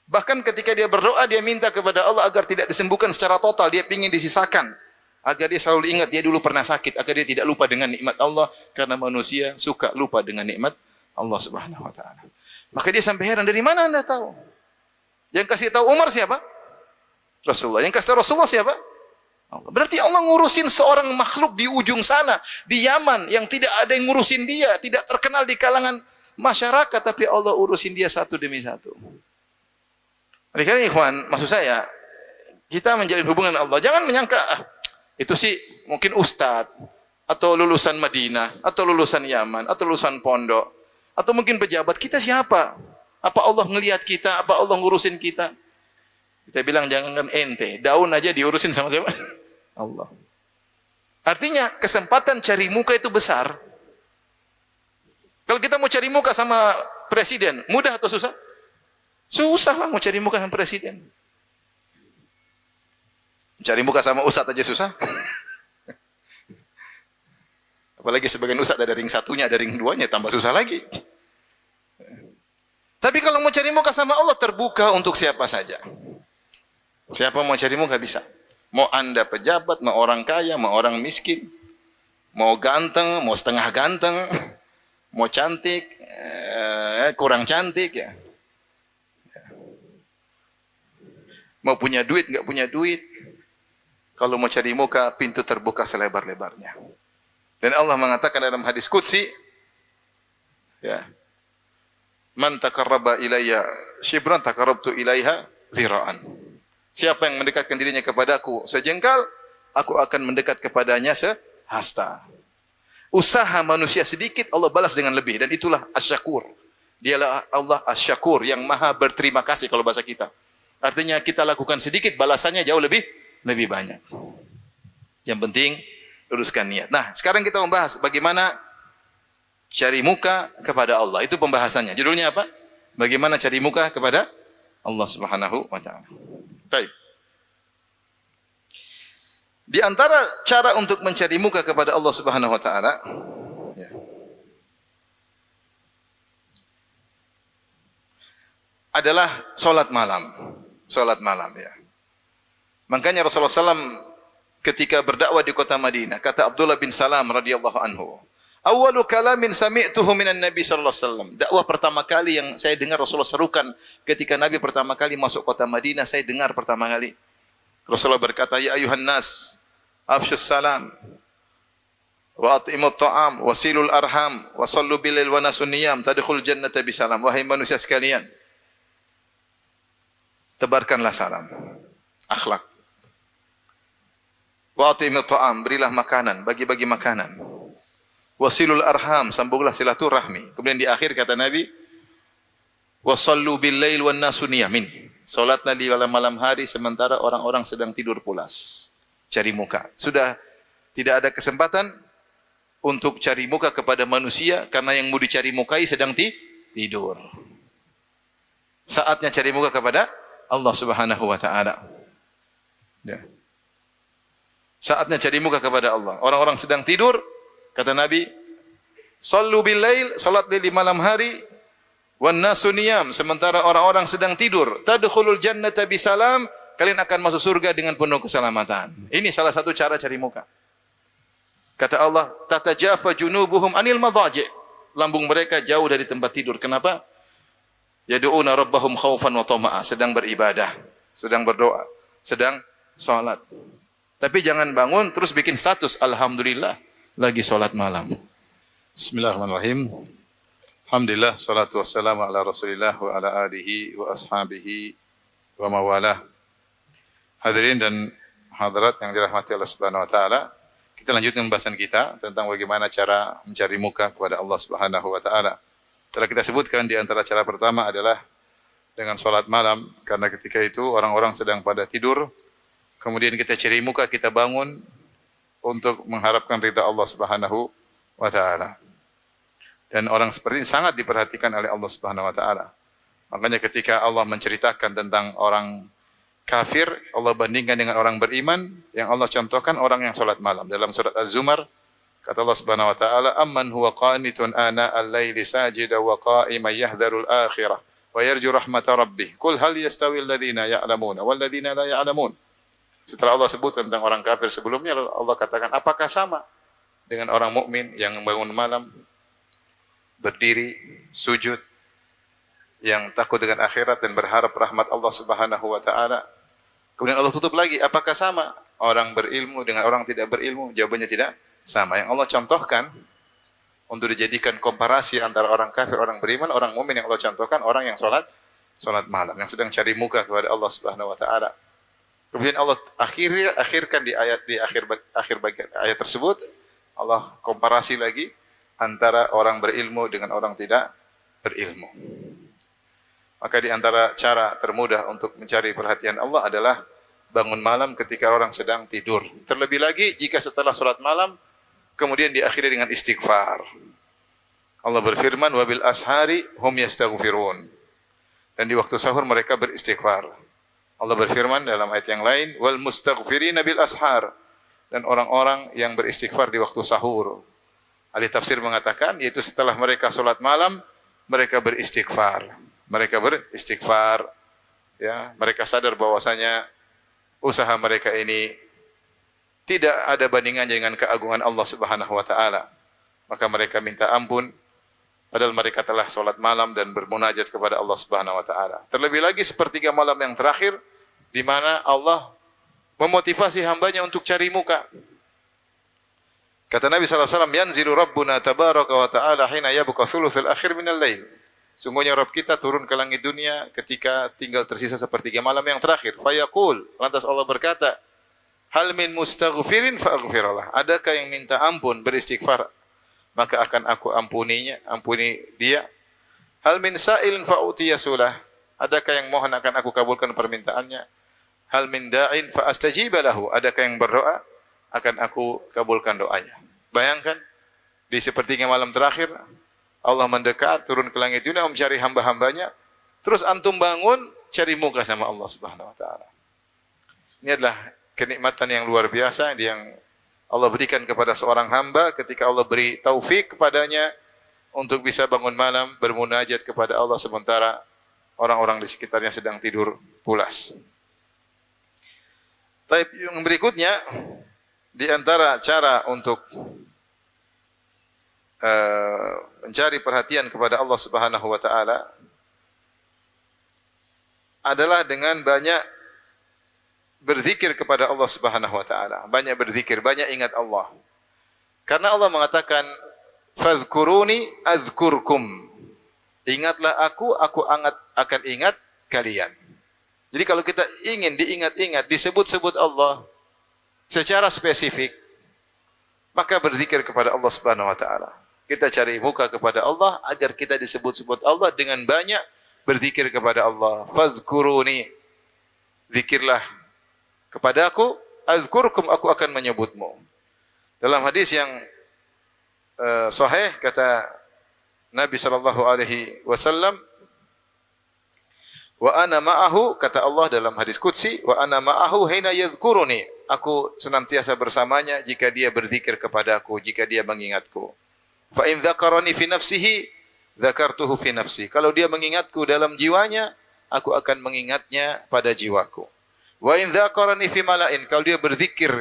Bahkan ketika dia berdoa, dia minta kepada Allah agar tidak disembuhkan secara total. Dia ingin disisakan. Agar dia selalu ingat dia dulu pernah sakit. Agar dia tidak lupa dengan nikmat Allah. Karena manusia suka lupa dengan nikmat Allah Subhanahu wa ta'ala. Maka dia sampai heran, dari mana anda tahu? Yang kasih tahu Umar siapa? Rasulullah. Yang kasih tahu Rasulullah siapa? Allah. Berarti Allah ngurusin seorang makhluk di ujung sana. Di Yaman. Yang tidak ada yang ngurusin dia. Tidak terkenal di kalangan masyarakat. Tapi Allah urusin dia satu demi satu. Oleh karena ikhwan, maksud saya, kita menjalin hubungan dengan Allah. Jangan menyangka, itu sih mungkin ustadz, atau lulusan Madinah, atau lulusan Yaman, atau lulusan pondok, atau mungkin pejabat. Kita siapa? Apa Allah ngelihat kita? Apa Allah ngurusin kita? Kita bilang jangan ente, daun aja diurusin sama siapa? Allah. Artinya kesempatan cari muka itu besar. Kalau kita mau cari muka sama presiden, mudah atau susah? Susah lah mau cari muka sama presiden. Cari muka sama ustadz aja susah. Apalagi sebagian ustadz ada ring satunya, ada ring duanya, tambah susah lagi. Tapi kalau mau cari muka sama Allah, terbuka untuk siapa saja. Siapa mau cari muka bisa. Mau anda pejabat, mau orang kaya, mau orang miskin. Mau ganteng, mau setengah ganteng. Mau cantik, kurang cantik ya. Mau punya duit, enggak punya duit. Kalau mau cari muka, pintu terbuka selebar-lebarnya. Dan Allah mengatakan dalam hadis qudsi, ya, man taqarraba ilayya shibran taqarrabtu ilaiha zira'an. Siapa yang mendekatkan dirinya kepadaku sejengkal, aku akan mendekat kepadanya sehasta. Usaha manusia sedikit, Allah balas dengan lebih. Dan itulah asyakur. Dialah Allah asyakur, yang maha berterima kasih kalau bahasa kita. Artinya kita lakukan sedikit, balasannya jauh lebih banyak. Yang penting, luruskan niat. Nah, sekarang kita membahas bagaimana cari muka kepada Allah. Itu pembahasannya. Judulnya apa? Bagaimana cari muka kepada Allah Subhanahu wa taala. Baik. Di antara cara untuk mencari muka kepada Allah Subhanahu wa taala, ya, adalah salat malam. Salat malam, ya. Makanya Rasulullah SAW ketika berdakwah di kota Madinah, kata Abdullah bin Salam radhiyallahu anhu, "Awwalu kalamin sami'tuhu minan Nabi sallallahu alaihi wasallam." Dakwah pertama kali yang saya dengar Rasulullah serukan ketika Nabi pertama kali masuk kota Madinah, saya dengar pertama kali. Rasulullah berkata, "Ya ayuhan nas, afshus salam wa at'imut ta'am, wasilul arham, wa sallu bil-lail wa nasun niyam, tadkhul jannata bisalam." Wahai manusia sekalian, tebarkanlah salam, akhlak. Wa at'imut ta'am, berilah makanan, bagi-bagi makanan. Wasilul arham, sambunglah silaturahmi. Kemudian di akhir kata Nabi, wasallu bil-lail wan nasu niyamin. Salatlah di malam hari sementara orang-orang sedang tidur pulas. Cari muka. Sudah tidak ada kesempatan untuk cari muka kepada manusia karena yang mau dicari mukai sedang tidur. Saatnya cari muka kepada Allah Subhanahu wa taala. Ya. Saatnya cari muka kepada Allah. Orang-orang sedang tidur, kata Nabi, sallu bil-lail, salat di malam hari, wan nasu niyam, sementara orang-orang sedang tidur. Tadkhulul jannata bisalam, kalian akan masuk surga dengan penuh keselamatan. Ini salah satu cara cari muka. Kata Allah, tatajafa junubuhum anil madhaji'. Lambung mereka jauh dari tempat tidur. Kenapa? Yad'una rabbahum khaufan wa tama'a, sedang beribadah, sedang berdoa, sedang salat. Tapi jangan bangun terus bikin status, alhamdulillah lagi salat malam. Bismillahirrahmanirrahim. Alhamdulillah, salatu wassalamu ala Rasulillah wa ala alihi wa ashabihi wa mawalah. Hadirin dan hadirat yang dirahmati Allah Subhanahu wa taala, kita lanjutkan pembahasan kita tentang bagaimana cara mencari muka kepada Allah Subhanahu wa taala. Telah kita sebutkan di antara cara pertama adalah dengan salat malam, karena ketika itu orang-orang sedang pada tidur. Kemudian kita cari muka, kita bangun untuk mengharapkan ridha Allah Subhanahu wa taala. Dan orang seperti ini sangat diperhatikan oleh Allah Subhanahu wa taala. Makanya ketika Allah menceritakan tentang orang kafir, Allah bandingkan dengan orang beriman, yang Allah contohkan orang yang salat malam. Dalam surat Az-Zumar, kata Allah Subhanahu wa taala, "Amman huwa qanitun ana al-laili sajida wa qa'iman yahdharul akhirah wa yarju rahmata rabbih. Qul hal yastawi alladhina ya'lamuna wal ladzina la ya'lamun." Setelah Allah sebut tentang orang kafir sebelumnya, Allah katakan, apakah sama dengan orang mukmin yang bangun malam, berdiri, sujud, yang takut dengan akhirat dan berharap rahmat Allah Subhanahu wa taala. Kemudian Allah tutup lagi, apakah sama orang berilmu dengan orang tidak berilmu? Jawabannya tidak sama. Yang Allah contohkan untuk dijadikan komparasi antara orang kafir, orang beriman, orang mukmin, yang Allah contohkan orang yang salat malam, yang sedang cari muka kepada Allah Subhanahu wa taala. Kemudian Allah akhirkan di akhir bagian ayat tersebut, Allah komparasi lagi antara orang berilmu dengan orang tidak berilmu. Maka di antara cara termudah untuk mencari perhatian Allah adalah bangun malam ketika orang sedang tidur. Terlebih lagi jika setelah salat malam kemudian diakhiri dengan istighfar. Allah berfirman, "Wabil ashari hum yastaghfirun." Dan di waktu sahur mereka beristighfar. Allah berfirman dalam ayat yang lain, "Wal mustaghfirina bil ashar." Dan orang-orang yang beristighfar di waktu sahur. Ahli tafsir mengatakan, yaitu setelah mereka salat malam, mereka beristighfar. Mereka beristighfar, ya, mereka sadar bahwasanya usaha mereka ini tidak ada bandingannya dengan keagungan Allah Subhanahu wa taala. Maka mereka minta ampun Padahal mereka telah salat malam dan bermunajat kepada Allah Subhanahu wa taala. Terlebih lagi sepertiga malam yang terakhir di mana Allah memotivasi hambanya untuk cari muka. Kata Nabi sallallahu alaihi wasallam, "Yanzilu Rabbuna tabaraka wa ta'ala hina yabqa thuluthul akhir minal lail." Sungguhnya Rabb kita turun ke langit dunia ketika tinggal tersisa sepertiga malam yang terakhir. Fayaqul, lantas Allah berkata, "Hal min mustaghfirin fa'aghfirullah." Adakah yang minta ampun, beristighfar, maka akan aku ampuni dia. Hal min sa'ilin fa'utiyasulah. Adakah yang mohon akan aku kabulkan permintaannya. Hal min da'in fa'astajiba lahu. Adakah yang berdoa akan aku kabulkan doanya. Bayangkan di sepertiga malam terakhir Allah mendekat turun ke langit dunia mencari hamba-hambanya, terus antum bangun cari muka sama Allah Subhanahu wa taala. Ini adalah kenikmatan yang luar biasa yang Allah berikan kepada seorang hamba ketika Allah beri taufik kepadanya untuk bisa bangun malam bermunajat kepada Allah sementara orang-orang di sekitarnya sedang tidur pulas. Taib yang berikutnya di antara cara untuk mencari perhatian kepada Allah Subhanahu wa taala adalah dengan banyak berzikir kepada Allah Subhanahu wa taala. Banyak berzikir, banyak ingat Allah. Karena Allah mengatakan, "Fadhkuruni adzkurkum." Ingatlah aku akan ingat kalian. Jadi kalau kita ingin diingat-ingat, disebut-sebut Allah secara spesifik, maka berzikir kepada Allah Subhanahu wa taala. Kita cari muka kepada Allah agar kita disebut-sebut Allah dengan banyak berzikir kepada Allah. Fadhkuruni. Zikirlah kepadaku, azkurkum, aku akan menyebutmu. Dalam hadis yang sahih kata Nabi sallallahu alaihi wasallam, wa ana ma'ahu, kata Allah dalam hadis qudsi, wa ana ma'ahu hina yadhkuruni. Aku senantiasa bersamanya jika dia berzikir kepadaku, jika dia mengingatku. Fa in dzakarani fi nafsihi dzakartuhu fi nafsi. Kalau dia mengingatku dalam jiwanya, aku akan mengingatnya pada jiwaku. Wa in dzakarani fi mala'in, kalau dia berzikir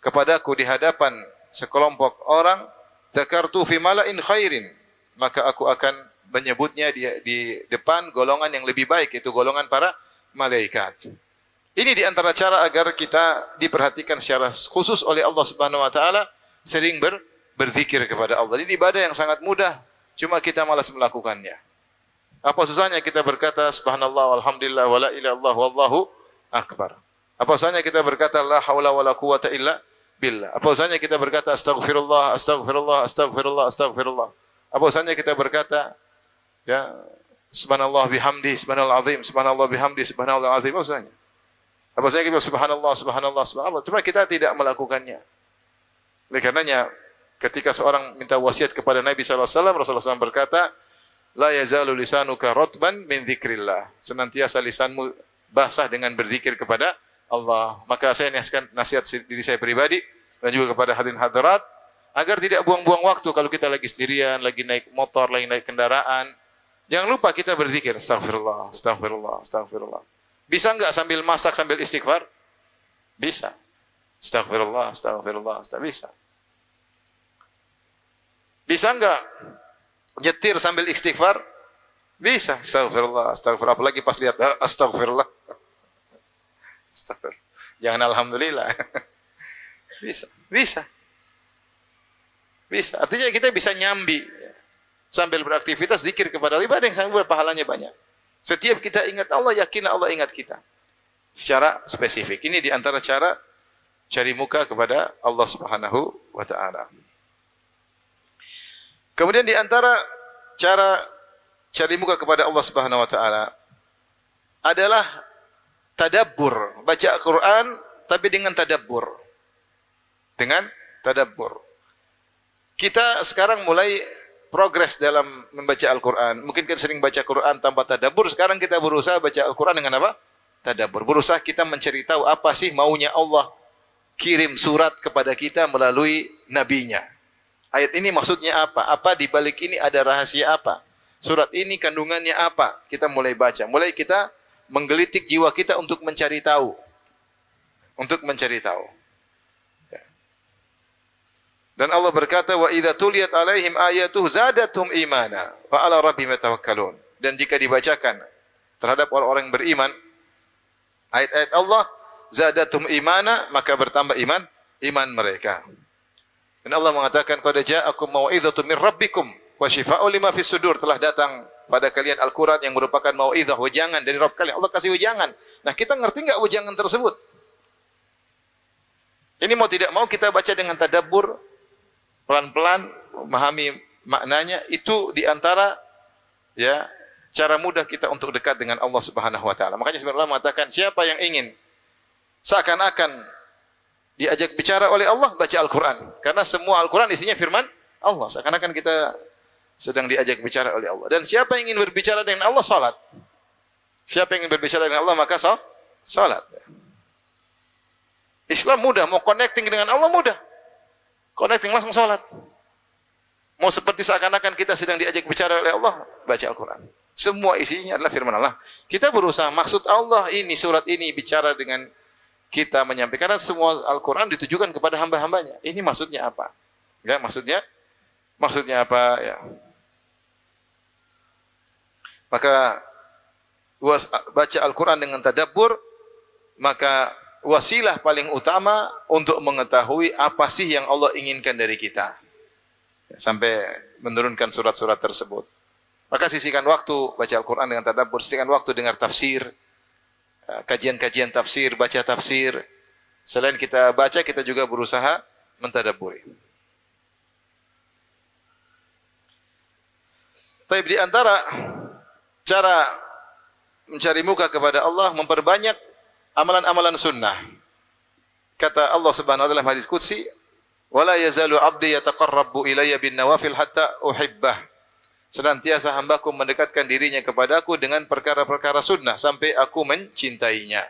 kepadaku di hadapan sekelompok orang, dzakartu fi mala'in khairin, maka aku akan menyebutnya di depan golongan yang lebih baik, itu golongan para malaikat. Ini di antara cara agar kita diperhatikan secara khusus oleh Allah Subhanahu wa taala, sering berzikir kepada Allah. Ini ibadah yang sangat mudah, cuma kita malas melakukannya. Apa susahnya kita berkata subhanallah walhamdulillah wala ilaha illallah wallahu akbar? Apa susahnya kita berkata la haula wala quwata illa billah? Apa susahnya kita berkata astaghfirullah astagfirullah astagfirullah astagfirullah? Apa susahnya kita berkata ya subhanallah bihamdi subhanallah azim subhanallah bihamdi subhanallah azim? Apa susahnya? Apa susahnya kita subhanallah subhanallah subhanallah? Cuma kita tidak melakukannya. Oleh karenanya ketika seorang minta wasiat kepada Nabi sallallahu alaihi wasallam, Rasulullah SAW berkata, "La yazalu lisanuka ratban min dzikrillah." Senantiasa lisanmu basah dengan berzikir kepada Allah. Maka saya nasihat diri saya pribadi dan juga kepada hadirin hadirat agar tidak buang-buang waktu kalau kita lagi sendirian, lagi naik motor, lagi naik kendaraan. Jangan lupa kita berzikir, astagfirullah, astagfirullah, astagfirullah. Bisa enggak sambil masak, sambil istighfar? Bisa. Astagfirullah, astagfirullah, bisa. Bisa enggak nyetir sambil istighfar? Bisa. Astagfirullah, astagfirullah. Apalagi pas lihat astagfirullah. Astagfirullah. Jangan alhamdulillah. Bisa. Bisa. Bisa. Artinya kita bisa nyambi sambil beraktivitas zikir kepada Allah. Ibadah yang sangat pahalanya banyak. Setiap kita ingat Allah, yakin Allah ingat kita. Secara spesifik. Ini di antara cara cari muka kepada Allah Subhanahu wa taala. Kemudian di antara cara cari muka kepada Allah Subhanahu wa taala adalah tadabbur, baca Al-Qur'an tapi dengan tadabbur. Dengan tadabbur. Kita sekarang mulai progres dalam membaca Al-Qur'an. Mungkin kita sering baca Quran tanpa tadabbur, sekarang kita berusaha baca Al-Qur'an dengan apa? Tadabbur. Berusaha kita mencari tahu apa sih maunya Allah kirim surat kepada kita melalui nabinya. Ayat ini maksudnya apa? Apa di balik ini ada rahasia apa? Surat ini kandungannya apa? Kita mulai baca. Mulai kita menggelitik jiwa kita untuk mencari tahu. Untuk mencari tahu. Ya. Dan Allah berkata, wa idza tuliyat alaihim ayatuhu zadatuhum imana wa ala rabbihim yatawakkalun. Dan jika dibacakan terhadap orang-orang yang beriman ayat-ayat Allah, zadatum imana, maka bertambah iman mereka. Dan Allah mengatakan, qad ja'akum mau'izatun min rabbikum wa syifaa'un lima fis sudur. Telah datang pada kalian Al-Quran yang merupakan mau'izah, wejangan dari Rabb kalian. Allah kasih wejangan. Nah, kita ngerti enggak wejangan tersebut? Ini mau tidak mau kita baca dengan tadabbur, pelan-pelan memahami maknanya. Itu di antara ya cara mudah kita untuk dekat dengan Allah Subhanahu wa taala. Makanya sebenarnya Allah mengatakan, siapa yang ingin seakan-akan diajak bicara oleh Allah, baca Al-Quran. Karena semua Al-Quran isinya firman Allah. Seakan-akan kita sedang diajak bicara oleh Allah. Dan siapa yang ingin berbicara dengan Allah, salat. Siapa yang ingin berbicara dengan Allah, maka salat. Islam mudah, mau connecting dengan Allah mudah. Connecting langsung salat. Mau seperti seakan-akan kita sedang diajak bicara oleh Allah, baca Al-Quran. Semua isinya adalah firman Allah. Kita berusaha, maksud Allah ini, surat ini bicara dengan kita menyampaikan. Karena semua Al-Quran ditujukan kepada hamba-hambanya. Ini maksudnya apa? Ya, maksudnya apa? Ya. Maka baca Al-Quran dengan tadabbur, maka wasilah paling utama untuk mengetahui apa sih yang Allah inginkan dari kita. Sampai menurunkan surat-surat tersebut. Maka sisihkan waktu baca Al-Quran dengan tadabbur, sisihkan waktu dengar tafsir, kajian-kajian tafsir, baca tafsir. Selain kita baca, kita juga berusaha mentadabburi. Tapi di antara cara mencari muka kepada Allah, memperbanyak amalan-amalan sunnah. Kata Allah Subhanahu wa taala dalam hadis qudsi, "Wala yazalu 'abdi yataqarrabu ilayya bin nawafil hatta uhibbah." Senantiasa hambaku mendekatkan dirinya kepadaku dengan perkara-perkara sunnah sampai aku mencintainya.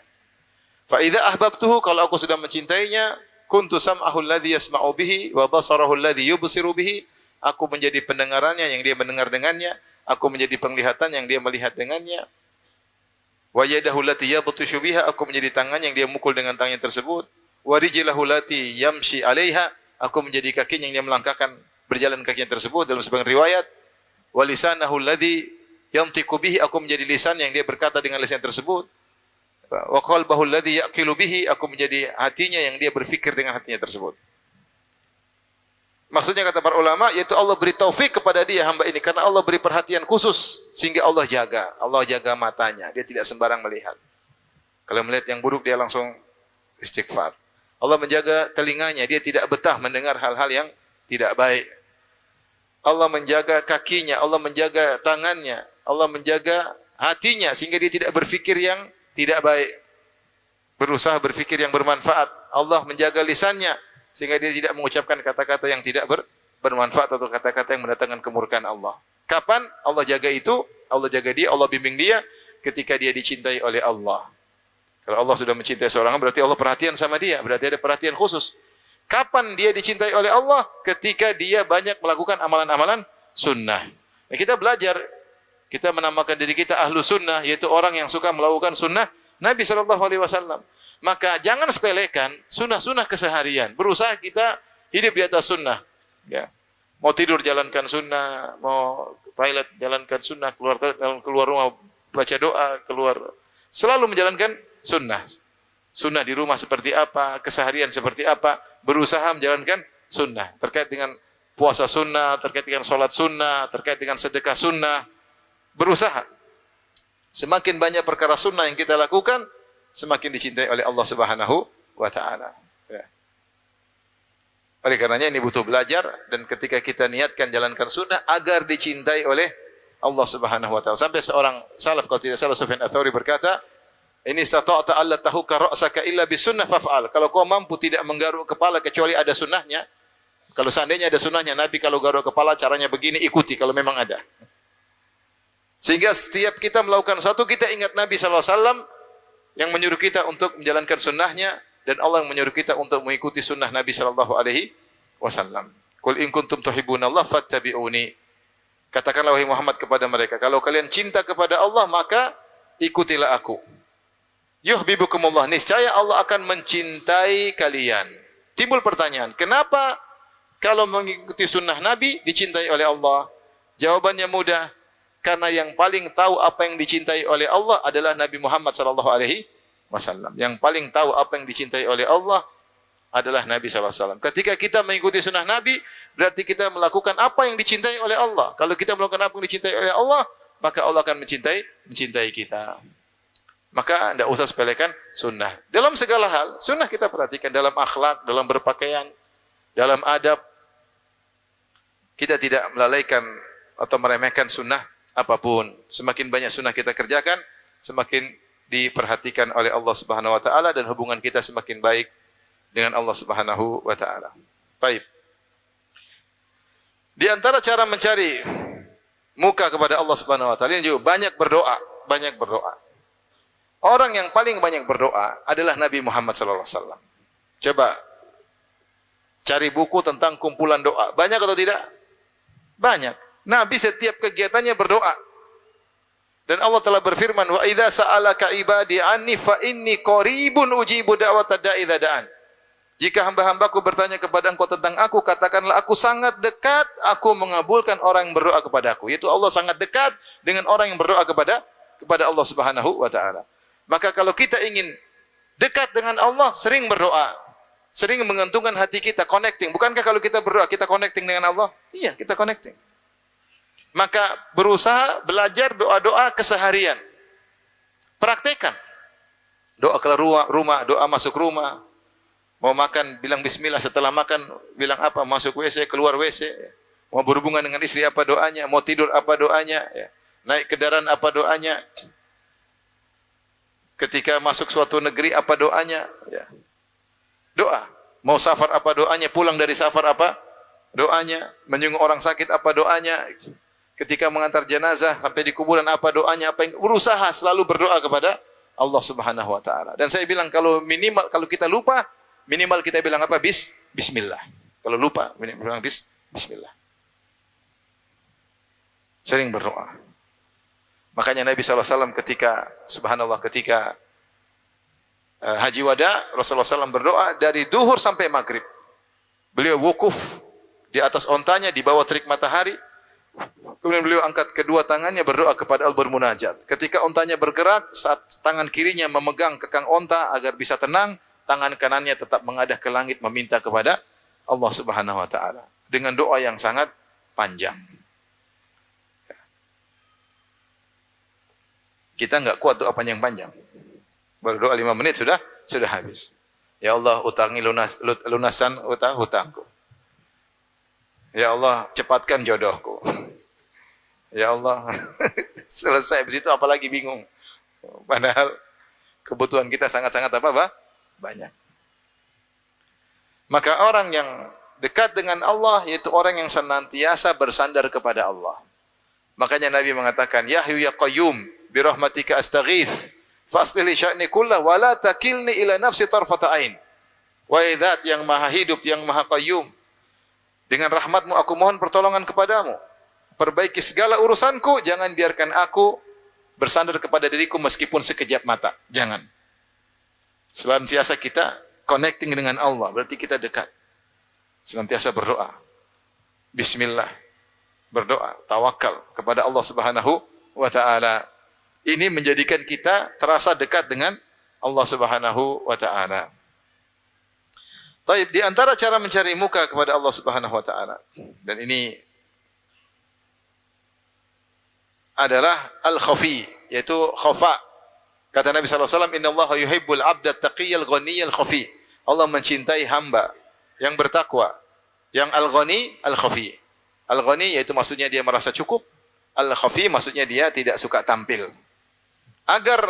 Fa idza ahbabtuhu, kalau aku sudah mencintainya, kuntu sam'ahu alladhi yasma'u bihi wa basarahu alladhi yubsiru bihi. Aku menjadi pendengarannya yang dia mendengar dengannya, aku menjadi penglihatan yang dia melihat dengannya. Wa yadahu allati yabtishu biha, aku menjadi tangan yang dia mukul dengan tangannya tersebut. Wa rijlahu allati yamshi 'alaiha, aku menjadi kaki yang dia melangkahkan berjalan kakinya tersebut dalam sebagian riwayat. Wa lisanahu alladhi yantiqu bihi, aku menjadi lisan yang dia berkata dengan lisan tersebut. Wa qalbahu alladhi yaqilu bihi, aku menjadi hatinya yang dia berfikir dengan hatinya tersebut. Maksudnya kata para ulama, yaitu Allah beri taufik kepada dia hamba ini karena Allah beri perhatian khusus sehingga Allah jaga matanya, dia tidak sembarang melihat. Kalau melihat yang buruk dia langsung istighfar. Allah menjaga telinganya, dia tidak betah mendengar hal-hal yang tidak baik. Allah menjaga kakinya, Allah menjaga tangannya, Allah menjaga hatinya sehingga dia tidak berfikir yang tidak baik. Berusaha berfikir yang bermanfaat. Allah menjaga lisannya sehingga dia tidak mengucapkan kata-kata yang tidak bermanfaat atau kata-kata yang mendatangkan kemurkaan Allah. Kapan Allah jaga itu? Allah jaga dia, Allah bimbing dia ketika dia dicintai oleh Allah. Kalau Allah sudah mencintai seorang, berarti Allah perhatian sama dia, berarti ada perhatian khusus. Kapan dia dicintai oleh Allah? Ketika dia banyak melakukan amalan-amalan sunnah. Nah, kita belajar, kita menamakan diri kita ahlu sunnah, yaitu orang yang suka melakukan sunnah Nabi SAW. Maka jangan sepelekan sunnah-sunnah keseharian. Berusaha kita hidup di atas sunnah. Ya. Mau tidur jalankan sunnah, mau toilet jalankan sunnah, keluar rumah baca doa, keluar selalu menjalankan sunnah. Sunnah di rumah seperti apa, keseharian seperti apa, berusaha menjalankan sunnah. Terkait dengan puasa sunnah, terkait dengan sholat sunnah, terkait dengan sedekah sunnah, berusaha. Semakin banyak perkara sunnah yang kita lakukan, semakin dicintai oleh Allah Subhanahu wa taala. Ya. Oleh karenanya ini butuh belajar, dan ketika kita niatkan jalankan sunnah agar dicintai oleh Allah Subhanahu wa taala. Sampai seorang salaf, kalau tidak salah Sufyan Ats-Tsauri berkata, "Ini istata'ta alla tahukka ra'saka illa bisunnah faf'al." Kalau kau mampu tidak menggaruk kepala kecuali ada sunnahnya. Kalau seandainya ada sunnahnya, Nabi kalau garuk kepala caranya begini, ikuti kalau memang ada. Sehingga setiap kita melakukan sesuatu, kita ingat Nabi SAW yang menyuruh kita untuk menjalankan sunnahnya, dan Allah yang menyuruh kita untuk mengikuti sunnah Nabi SAW. Qul in kuntum tuhibbunallaha fattabi'uni. Katakanlah wahai Muhammad kepada mereka, kalau kalian cinta kepada Allah, maka ikutilah aku. Yuhibbukumullah, niscaya Allah akan mencintai kalian. Timbul pertanyaan, kenapa kalau mengikuti sunnah Nabi dicintai oleh Allah? Jawabannya mudah. Karena yang paling tahu apa yang dicintai oleh Allah adalah Nabi Muhammad sallallahu alaihi wasallam. Yang paling tahu apa yang dicintai oleh Allah adalah Nabi sallallahu alaihi wasallam. Ketika kita mengikuti sunnah Nabi, berarti kita melakukan apa yang dicintai oleh Allah. Kalau kita melakukan apa yang dicintai oleh Allah, maka Allah akan mencintai kita. Maka tidak usah sepelekan sunnah. Dalam segala hal, sunnah kita perhatikan dalam akhlak, dalam berpakaian, dalam adab. Kita tidak melalaikan atau meremehkan sunnah apapun. Semakin banyak sunnah kita kerjakan, semakin diperhatikan oleh Allah Subhanahu wa taala dan hubungan kita semakin baik dengan Allah Subhanahu wa taala. Baik. Di antara cara mencari muka kepada Allah Subhanahu wa taala ini juga banyak berdoa. Orang yang paling banyak berdoa adalah Nabi Muhammad sallallahu alaihi wasallam. Coba cari buku tentang kumpulan doa. Banyak atau tidak? Banyak. Nabi setiap kegiatannya berdoa. Dan Allah telah berfirman, "Wa idza sa'alaka ibadi anni fa inni qaribun ujibu da'watad da'i idza da'an." Jika hamba-hambaku bertanya kepada engkau tentang aku, katakanlah aku sangat dekat, aku mengabulkan orang yang berdoa kepadaku. Yaitu Allah sangat dekat dengan orang yang berdoa kepada Allah Subhanahu wa taala. Maka kalau kita ingin dekat dengan Allah, sering berdoa. Sering mengantungkan hati kita, connecting. Bukankah kalau kita berdoa, kita connecting dengan Allah? Iya, kita connecting. Maka berusaha belajar doa-doa keseharian. Praktekan. Doa keluar rumah, doa masuk rumah. Mau makan, bilang bismillah. Setelah makan, bilang apa? Masuk WC, keluar WC. Mau berhubungan dengan istri, apa doanya? Mau tidur, apa doanya? Naik kendaraan, apa doanya? Ketika masuk suatu negeri, apa doanya? Doa. Mau safar, apa doanya? Pulang dari safar, apa doanya? Menyungguh orang sakit, apa doanya? Ketika mengantar jenazah sampai di kuburan, apa doanya? Apa yang berusaha selalu berdoa kepada Allah Subhanahu wa taala. Dan saya bilang kalau kalau kita lupa, minimal kita bilang apa? Bismillah. Kalau lupa, bilang bismillah. Sering berdoa. Makanya Nabi sallallahu alaihi wasallam ketika haji wada, Rasulullah SAW berdoa dari duhur sampai maghrib. Beliau wukuf di atas ontanya di bawah terik matahari. Kemudian beliau angkat kedua tangannya berdoa kepada Allah, bermunajat. Ketika ontanya bergerak, saat tangan kirinya memegang kekang onta agar bisa tenang, tangan kanannya tetap mengadah ke langit meminta kepada Allah Subhanahu wa taala dengan doa yang sangat panjang. Kita enggak kuat doa panjang-panjang. Berdoa 5 menit sudah habis. Ya Allah, utangi lunasan hutangku. Ya Allah, cepatkan jodohku. Ya Allah, selesai habis itu apalagi bingung. Padahal kebutuhan kita sangat-sangat banyak. Maka orang yang dekat dengan Allah yaitu orang yang senantiasa bersandar kepada Allah. Makanya Nabi mengatakan, "Ya Hayyu ya Qayyum, bi rahmatika astaghits, faslih li sya'ni kullahu wa la takilni ila nafsi tarfata ain." Wahai Zat yang Maha Hidup, yang Maha Qayyum, dengan rahmat-Mu aku mohon pertolongan kepadamu. Perbaiki segala urusanku, jangan biarkan aku bersandar kepada diriku meskipun sekejap mata. Jangan. Senantiasa kita connecting dengan Allah, berarti kita dekat. Senantiasa berdoa. Bismillah. Berdoa, tawakal kepada Allah Subhanahu wa taala. Ini menjadikan kita terasa dekat dengan Allah Subhanahu wa taala. Baik, di antara cara mencari muka kepada Allah Subhanahu wa taala, dan ini adalah al-khafi, yaitu khafa. Kata Nabi sallallahu alaihi wasallam, "Innallaha yuhibbul 'abda at-taqiyyal ghaniyyal khafi." Allah mencintai hamba yang bertakwa, yang al-ghani, al-khafi. Al-ghani yaitu maksudnya dia merasa cukup, al-khafi maksudnya dia tidak suka tampil. Agar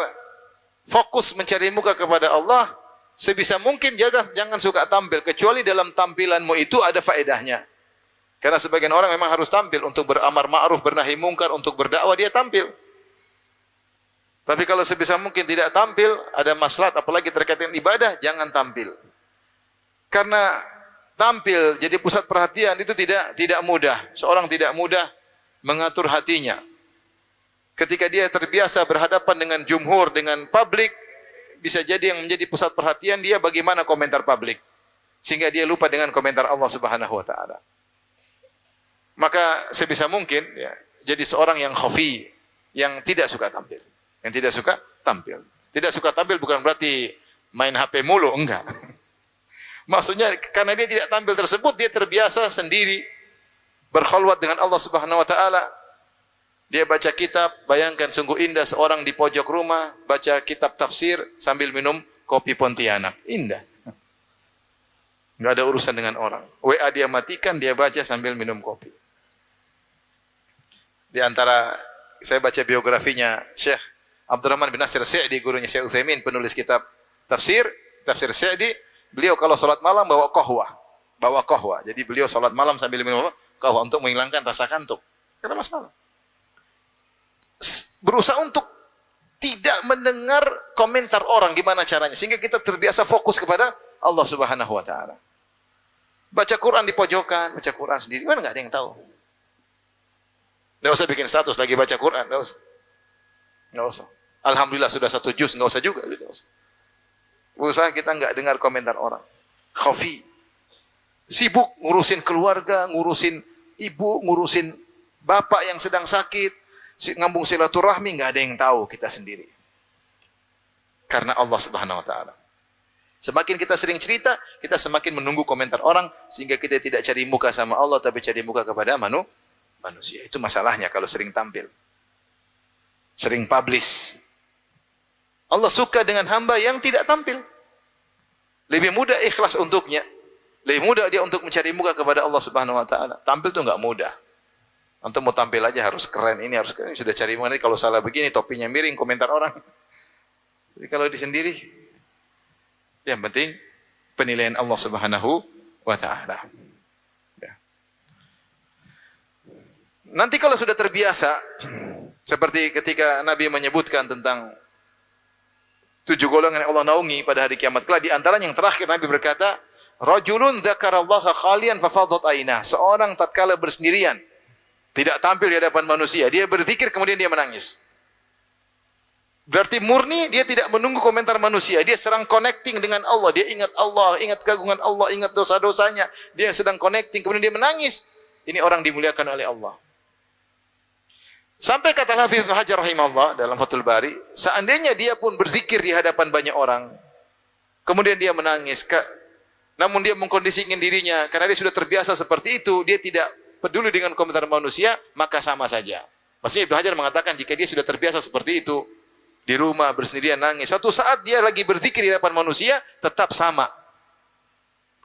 fokus mencari muka kepada Allah, sebisa mungkin jangan suka tampil, kecuali dalam tampilanmu itu ada faedahnya. Karena sebagian orang memang harus tampil untuk beramar ma'ruf, bernahi mungkar, untuk berdakwah dia tampil. Tapi kalau sebisa mungkin tidak tampil, ada maslahat apalagi terkait dengan ibadah, jangan tampil. Karena tampil jadi pusat perhatian itu tidak mudah. Seorang tidak mudah mengatur hatinya. Ketika dia terbiasa berhadapan dengan jumhur, dengan publik, bisa jadi yang menjadi pusat perhatian dia bagaimana komentar publik. sehingga dia lupa dengan komentar Allah Subhanahu wa taala. Maka sebisa mungkin ya, jadi seorang yang khafi, yang tidak suka tampil. Yang tidak suka tampil. Tidak suka tampil bukan berarti main HP mulu, enggak. Maksudnya karena dia tidak tampil tersebut, dia terbiasa sendiri berkhalwat dengan Allah Subhanahu wa taala. Dia baca kitab, bayangkan sungguh indah seorang di pojok rumah baca kitab tafsir sambil minum kopi Pontianak. Indah. Enggak ada urusan dengan orang. WA dia matikan, dia baca sambil minum kopi. Di antara saya baca biografinya Syekh Abdurrahman bin Nasir Sa'di, gurunya Syekh Utsaimin, penulis kitab tafsir Sa'di, beliau kalau salat malam bawa qahwah. Jadi beliau salat malam sambil minum qahwah untuk menghilangkan rasa kantuk. Tidak ada masalah. Berusaha untuk tidak mendengar komentar orang gimana caranya sehingga kita terbiasa fokus kepada Allah Subhanahu wa taala. Baca Quran di pojokan, baca Quran sendiri, mana enggak ada yang tahu. Enggak usah bikin status lagi baca Quran, enggak usah. Enggak usah. Alhamdulillah sudah 1 juz, enggak usah juga, enggak usah. Berusaha kita enggak dengar komentar orang. Khafi. Sibuk ngurusin keluarga, ngurusin ibu, ngurusin bapak yang sedang sakit, ngambung silaturahmi, enggak ada yang tahu, kita sendiri. Karena Allah Subhanahu wa taala. Semakin kita sering cerita, kita semakin menunggu komentar orang sehingga kita tidak cari muka sama Allah tapi cari muka kepada manusia. Itu masalahnya kalau sering tampil. Sering publish. Allah suka dengan hamba yang tidak tampil. Lebih mudah ikhlas untuknya. Lebih mudah dia untuk mencari muka kepada Allah Subhanahu wa taala. Tampil itu enggak mudah. Untuk mau tampil aja harus keren, ini harus keren. Sudah cari muka, nanti kalau salah begini topinya miring, komentar orang. Jadi kalau di sendiri, yang penting penilaian Allah Subhanahu wa taala. Ya. Nanti kalau sudah terbiasa, seperti ketika Nabi menyebutkan tentang 7 golongan yang Allah naungi pada hari kiamat kelak, di antaranya yang terakhir Nabi berkata, rajulun dzakarallaha khalian fafadat ainah. Seorang tatkala bersendirian, tidak tampil di hadapan manusia, dia berzikir kemudian dia menangis. Berarti murni dia tidak menunggu komentar manusia. Dia sedang connecting dengan Allah. Dia ingat Allah, ingat keagungan Allah, ingat dosa-dosanya. Dia sedang connecting, kemudian dia menangis. Ini orang dimuliakan oleh Allah. Sampai kata Hafiz Ibnu Hajar rahimahullah dalam Fathul Bari, seandainya dia pun berzikir di hadapan banyak orang, kemudian dia menangis, namun dia mengkondisikan dirinya, karena dia sudah terbiasa seperti itu, dia tidak peduli dengan komentar manusia, maka sama saja. Maksudnya Ibnu Hajar mengatakan, jika dia sudah terbiasa seperti itu, di rumah bersendirian nangis, suatu saat dia lagi berzikir di hadapan manusia, tetap sama.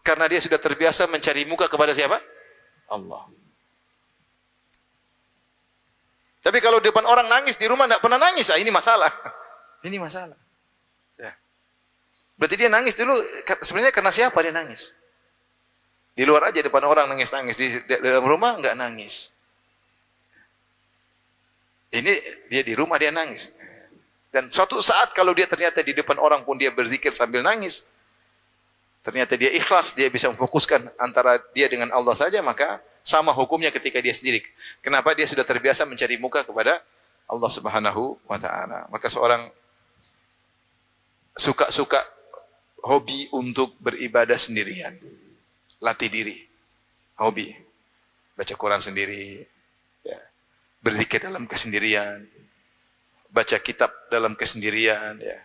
Karena dia sudah terbiasa mencari muka kepada siapa? Allah. Tapi kalau di depan orang nangis, di rumah tidak pernah nangis, ini masalah. Ini masalah. Ya. Berarti dia nangis dulu, sebenarnya karena siapa dia nangis? Di luar aja depan orang nangis-nangis, di dalam rumah enggak nangis. Ini dia di rumah dia nangis. Dan suatu saat kalau dia ternyata di depan orang pun dia berzikir sambil nangis, ternyata dia ikhlas, dia bisa memfokuskan antara dia dengan Allah saja, maka sama hukumnya ketika dia sendiri. Kenapa? Dia sudah terbiasa mencari muka kepada Allah Subhanahu wa taala. Maka seorang suka hobi untuk beribadah sendirian. Latih diri. Hobi. Baca Quran sendiri, ya. Berzikir dalam kesendirian. Baca kitab dalam kesendirian, ya.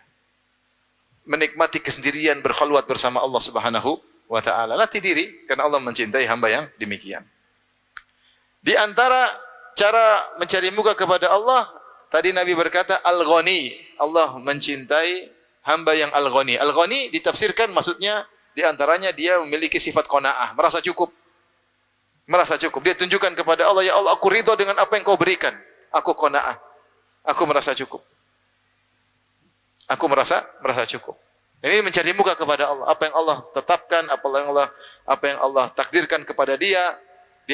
Menikmati kesendirian, berkhalwat bersama Allah Subhanahu wa taala. Latih diri karena Allah mencintai hamba yang demikian. Di antara cara mencari muka kepada Allah, tadi Nabi berkata Al-Ghani. Allah mencintai hamba yang Al-Ghani. Al-Ghani ditafsirkan maksudnya di antaranya dia memiliki sifat qanaah, merasa cukup. Merasa cukup. Dia tunjukkan kepada Allah, ya Allah, aku ridha dengan apa yang kau berikan. Aku qanaah. Aku merasa cukup. Aku merasa cukup. Ini mencari muka kepada Allah. Apa yang Allah tetapkan, apa yang Allah takdirkan kepada dia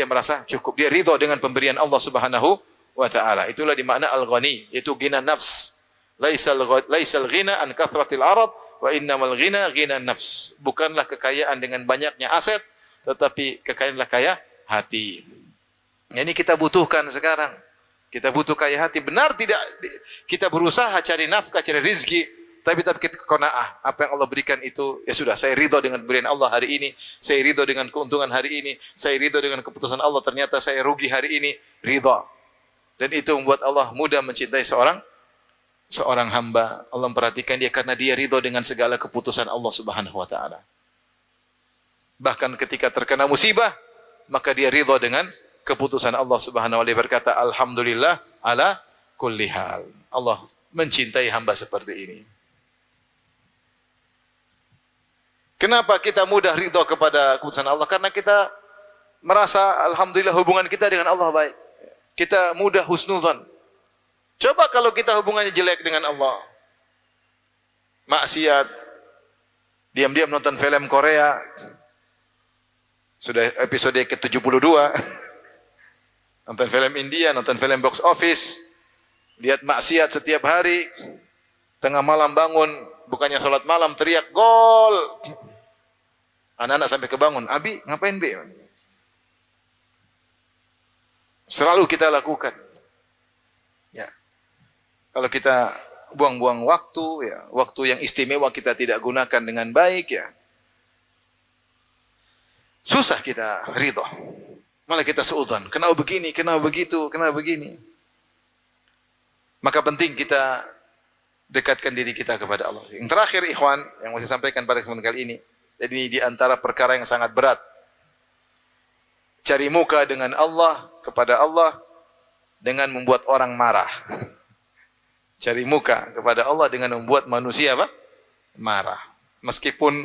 merasa cukup. Dia ridha dengan pemberian Allah Subhanahu wa taala. Itulah di makna al-ghani, yaitu ghina nafs. Laisal ghina an kathratil arad wa innamal ghina ghina nafs. Bukanlah kekayaan dengan banyaknya aset, tetapi kekayaanlah kaya hati. Ini kita butuhkan sekarang. Kita butuh kaya hati. Benar tidak kita berusaha cari nafkah, cari rizki Tapi kita qanaah, apa yang Allah berikan itu ya sudah, saya ridho dengan pemberian Allah hari ini, saya ridho dengan keuntungan hari ini, saya ridho dengan keputusan Allah, ternyata saya rugi hari ini, ridho. Dan itu membuat Allah mudah mencintai seorang hamba. Allah memperhatikan dia karena dia ridho dengan segala keputusan Allah Subhanahu wa taala. Bahkan ketika terkena musibah, maka dia ridho dengan keputusan Allah Subhanahu wa taala, berkata alhamdulillah ala kulli hal. Allah mencintai hamba seperti ini. Kenapa kita mudah ridho kepada keputusan Allah? Karena kita merasa alhamdulillah hubungan kita dengan Allah baik. Kita mudah husnudzon. Coba kalau kita hubungannya jelek dengan Allah. Maksiat. Diam-diam nonton film Korea. Sudah episode ke-72. Nonton film India, nonton film box office. Lihat maksiat setiap hari. Tengah malam bangun, bukannya sholat malam, teriak gol. Anak-anak sampai kebangun, Abi ngapain Be? Selalu kita lakukan. Ya. Kalau kita buang-buang waktu, ya, waktu yang istimewa kita tidak gunakan dengan baik, ya, susah kita ridho. Malah kita suudzon, kenapa begini, kenapa begitu, kenapa begini. Maka penting kita dekatkan diri kita kepada Allah. Yang terakhir ikhwan, yang mau saya sampaikan pada kesempatan kali ini, jadi ini di antara perkara yang sangat berat. Cari muka dengan Allah, kepada Allah, dengan membuat orang marah. Cari muka kepada Allah dengan membuat manusia apa? Marah. Meskipun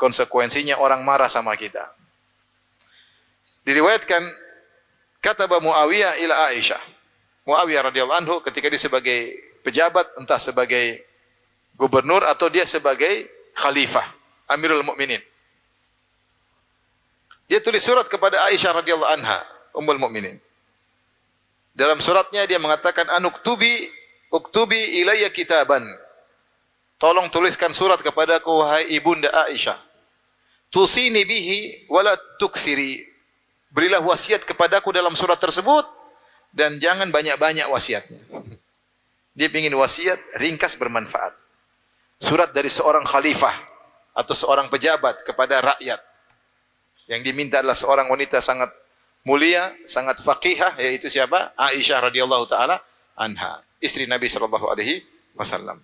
konsekuensinya orang marah sama kita. Diriwayatkan, kata Muawiyah ila Aisyah. Muawiyah radhiyallahu anhu ketika dia sebagai pejabat, entah sebagai gubernur atau dia sebagai khalifah, Amirul Mukminin. Dia tulis surat kepada Aisyah radhiyallahu anha, Ummul Mukminin. Dalam suratnya dia mengatakan, uktubi ilayya kitaban. Tolong tuliskan surat kepadaku wahai ibunda Aisyah. Tusini bihi wala tukthiri. Berilah wasiat kepadaku dalam surat tersebut dan jangan banyak-banyak wasiatnya. Dia ingin wasiat ringkas bermanfaat. Surat dari seorang khalifah atau seorang pejabat kepada rakyat. Yang diminta adalah seorang wanita sangat mulia, sangat faqihah, yaitu siapa? Aisyah radhiyallahu taala anha, istri Nabi sallallahu alaihi wasallam.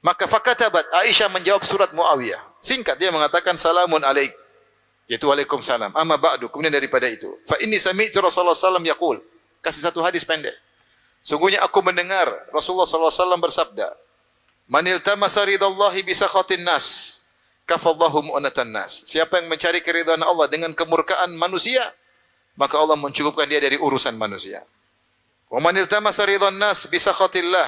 Maka fakatabat, Aisyah menjawab surat Muawiyah. Singkat dia mengatakan salamun alaik, yaitu waalaikumsalam. Amma ba'du, kemudian daripada itu, fa inni sami'tu Rasulullah sallallahu alaihi wasallam yaqul. Kasih satu hadis pendek. Sungguhnya aku mendengar Rasulullah sallallahu alaihi wasallam bersabda, "Manil tamasa ridallahi bi sakhatin nas, kafallahu mu'natan nas." Siapa yang mencari keridhaan Allah dengan kemurkaan manusia, maka Allah mencukupkan dia dari urusan manusia. Wa manil tamasa ridhan nas bi sakhatillah,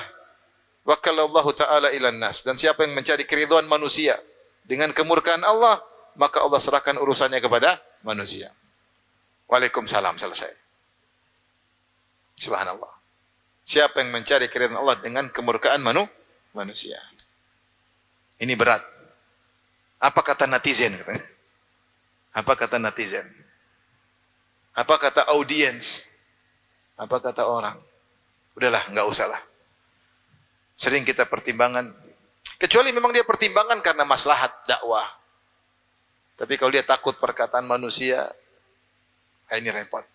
wakalallahu ta'ala ilan nas. Dan siapa yang mencari keridhaan manusia dengan kemurkaan Allah, maka Allah serahkan urusannya kepada manusia. Waalaikumsalam, selesai. Subhanallah. Siapa yang mencari keridhaan Allah dengan kemurkaan manusia. Ini berat. Apa kata netizen? Apa kata netizen? Apa kata audiens? Apa kata orang? Udahlah, enggak usahlah. Sering kita pertimbangan, kecuali memang dia pertimbangan karena maslahat dakwah. Tapi kalau dia takut perkataan manusia, ini repot.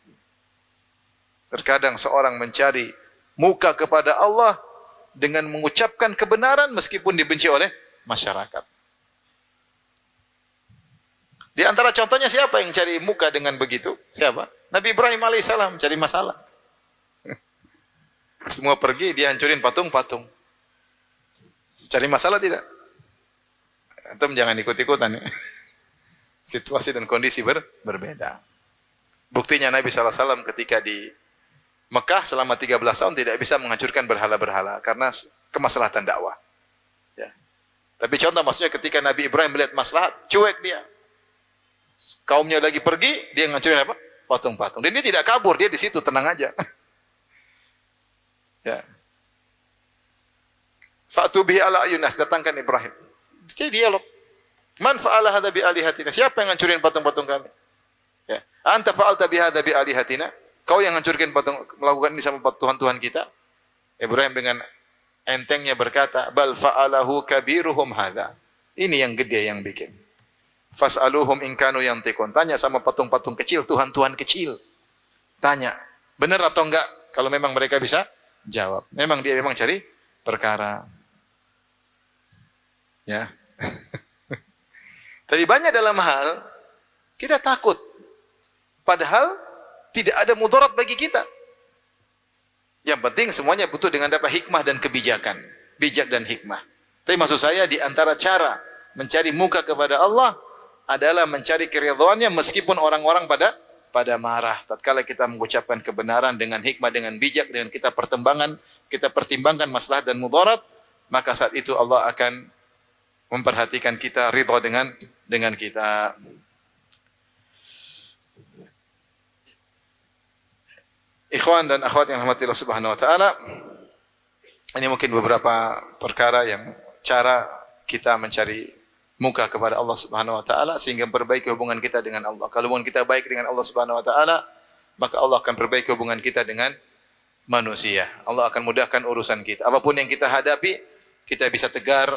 Terkadang seorang mencari muka kepada Allah dengan mengucapkan kebenaran meskipun dibenci oleh masyarakat. Di antara contohnya siapa yang cari muka dengan begitu? Siapa? Nabi Ibrahim alaihissalam cari masalah. Semua pergi, dia hancurin patung-patung. Cari masalah tidak? Antum jangan ikut-ikutan ya. Situasi dan kondisi berbeda. Buktinya Nabi SAW ketika di Mekah selama 13 tahun tidak bisa menghancurkan berhala-berhala karena kemaslahatan dakwah. Ya. Tapi contoh maksudnya ketika Nabi Ibrahim melihat maslahat, cuek dia. Kaumnya lagi pergi, dia ngancurin apa? Patung-patung. Dan dia tidak kabur, dia di situ tenang aja. Ya. Fa'tu bihi ala ayunas, datangkan Ibrahim. Jadi dialog. Man fa'ala hadza bi alihatina? Siapa yang ngancurin patung-patung kami? Ya. Anta fa'alta bi hadza bi alihatina? Kau yang hancurkan patung, melakukan ini sama Tuhan-Tuhan kita? Ibrahim dengan Entengnya berkata, bal fa'alahu kabiruhum hadza. Ini yang gede yang bikin. Fas'aluhum in kanu yantiqun. Tanya sama patung-patung kecil, tuhan-tuhan kecil. Tanya, benar atau enggak? Kalau memang mereka bisa jawab. Memang dia memang cari perkara. Ya. Tapi banyak dalam hal kita takut. Padahal tidak ada mudarat bagi kita. Yang penting semuanya butuh dengan dapat hikmah dan kebijakan. Bijak dan hikmah. Tapi maksud saya di antara cara mencari muka kepada Allah adalah mencari keridhaannya meskipun orang-orang pada marah. Tatkala kita mengucapkan kebenaran dengan hikmah, dengan bijak, dengan kita pertimbangkan maslahat dan mudarat, maka saat itu Allah akan memperhatikan kita, ridha dengan kita. Ikhwan dan akhwat yang rahmati Allah Subhanahu wa taala, ini mungkin beberapa perkara yang cara kita mencari muka kepada Allah Subhanahu wa taala sehingga memperbaiki hubungan kita dengan Allah. Kalau hubungan kita baik dengan Allah Subhanahu wa taala, maka Allah akan perbaiki hubungan kita dengan manusia. Allah akan mudahkan urusan kita. Apapun yang kita hadapi, kita bisa tegar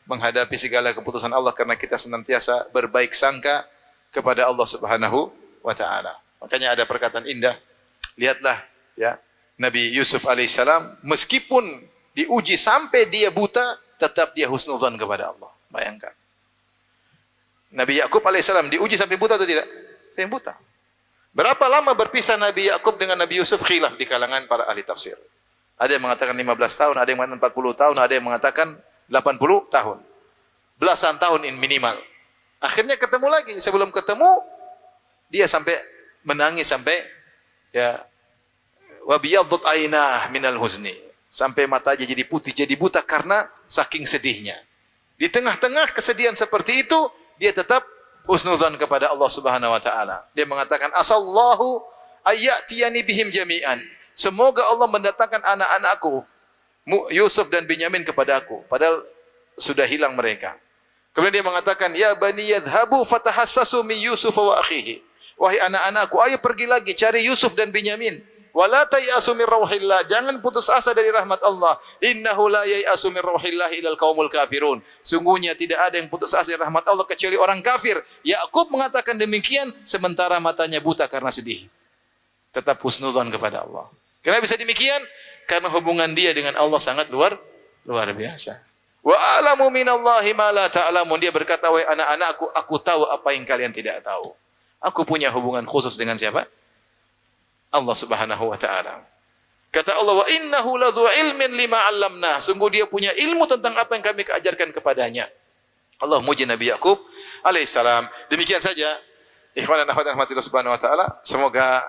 menghadapi segala keputusan Allah karena kita senantiasa berbaik sangka kepada Allah Subhanahu wa taala. Makanya ada perkataan indah. Lihatlah ya, Nabi Yusuf alaihissalam meskipun diuji sampai dia buta, tetap dia husnudzan kepada Allah. Bayangkan. Nabi Yakub alaihissalam diuji sampai buta atau tidak? Saya buta. Berapa lama berpisah Nabi Yakub dengan Nabi Yusuf? Khilaf di kalangan para ahli tafsir. Ada yang mengatakan 15 tahun, ada yang mengatakan 40 tahun, ada yang mengatakan 80 tahun. Belasan tahun minimal. Akhirnya ketemu lagi. Sebelum ketemu, dia sampai menangis sampai ya wa biyaddat ainah minal huzni, sampai matanya jadi putih, jadi buta karena saking sedihnya. Di tengah-tengah kesedihan seperti itu, dia tetap husnudzan kepada Allah Subhanahu wa taala. Dia mengatakan asallahu ayyatiyani bihim jami'an. Semoga Allah mendatangkan anak-anakku Yusuf dan Binyamin kepada aku, padahal sudah hilang mereka. Kemudian dia mengatakan ya bani yadhhabu fatahassasu min Yusuf wa akhihi. Wahai anak-anakku, ayo pergi lagi cari Yusuf dan Binyamin. Wala tayasu min rauhillah, jangan putus asa dari rahmat Allah. Innahu la yayasu min rauhillah ilal qaumul kafirun. Sungguhnya tidak ada yang putus asa dari rahmat Allah kecuali orang kafir. Yakub mengatakan demikian sementara matanya buta karena sedih. Tetap husnudzan kepada Allah. Kenapa bisa demikian? Karena hubungan dia dengan Allah sangat luar biasa. Wa a'lamu minallahi ma la ta'lamun. Dia berkata, wahai anak-anakku, aku tahu apa yang kalian tidak tahu. Aku punya hubungan khusus dengan siapa? Allah Subhanahu wa taala. Kata Allah, wa innahu ladzu ilmin lima 'allamna. Sungguh dia punya ilmu tentang apa yang kami ajarkan kepadanya. Allah muji Nabi Yakub alaihissalam. Demikian saja ikhwan dan akhwat rahmatillah Subhanahu wa taala. Semoga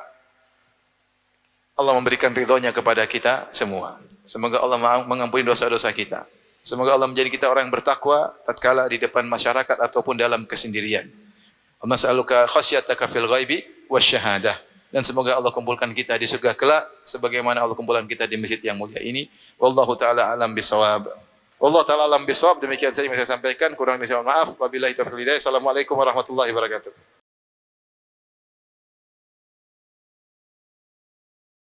Allah memberikan ridhonya kepada kita semua. Semoga Allah mengampuni dosa-dosa kita. Semoga Allah menjadi kita orang yang bertakwa tatkala di depan masyarakat ataupun dalam kesendirian. Nas'aluka khasyataka fil ghaibi wasyahadah. Dan semoga Allah kumpulkan kita di surga kelak sebagaimana Allah kumpulkan kita di masjid yang mulia ini. Wallahu taala alam bisawab. Wallahu taala alam bisawab. Demikian saja yang saya sampaikan, kurang lebih saya mohon maaf. Wabillahi taufiq wal hidayah. Assalamualaikum warahmatullahi wabarakatuh.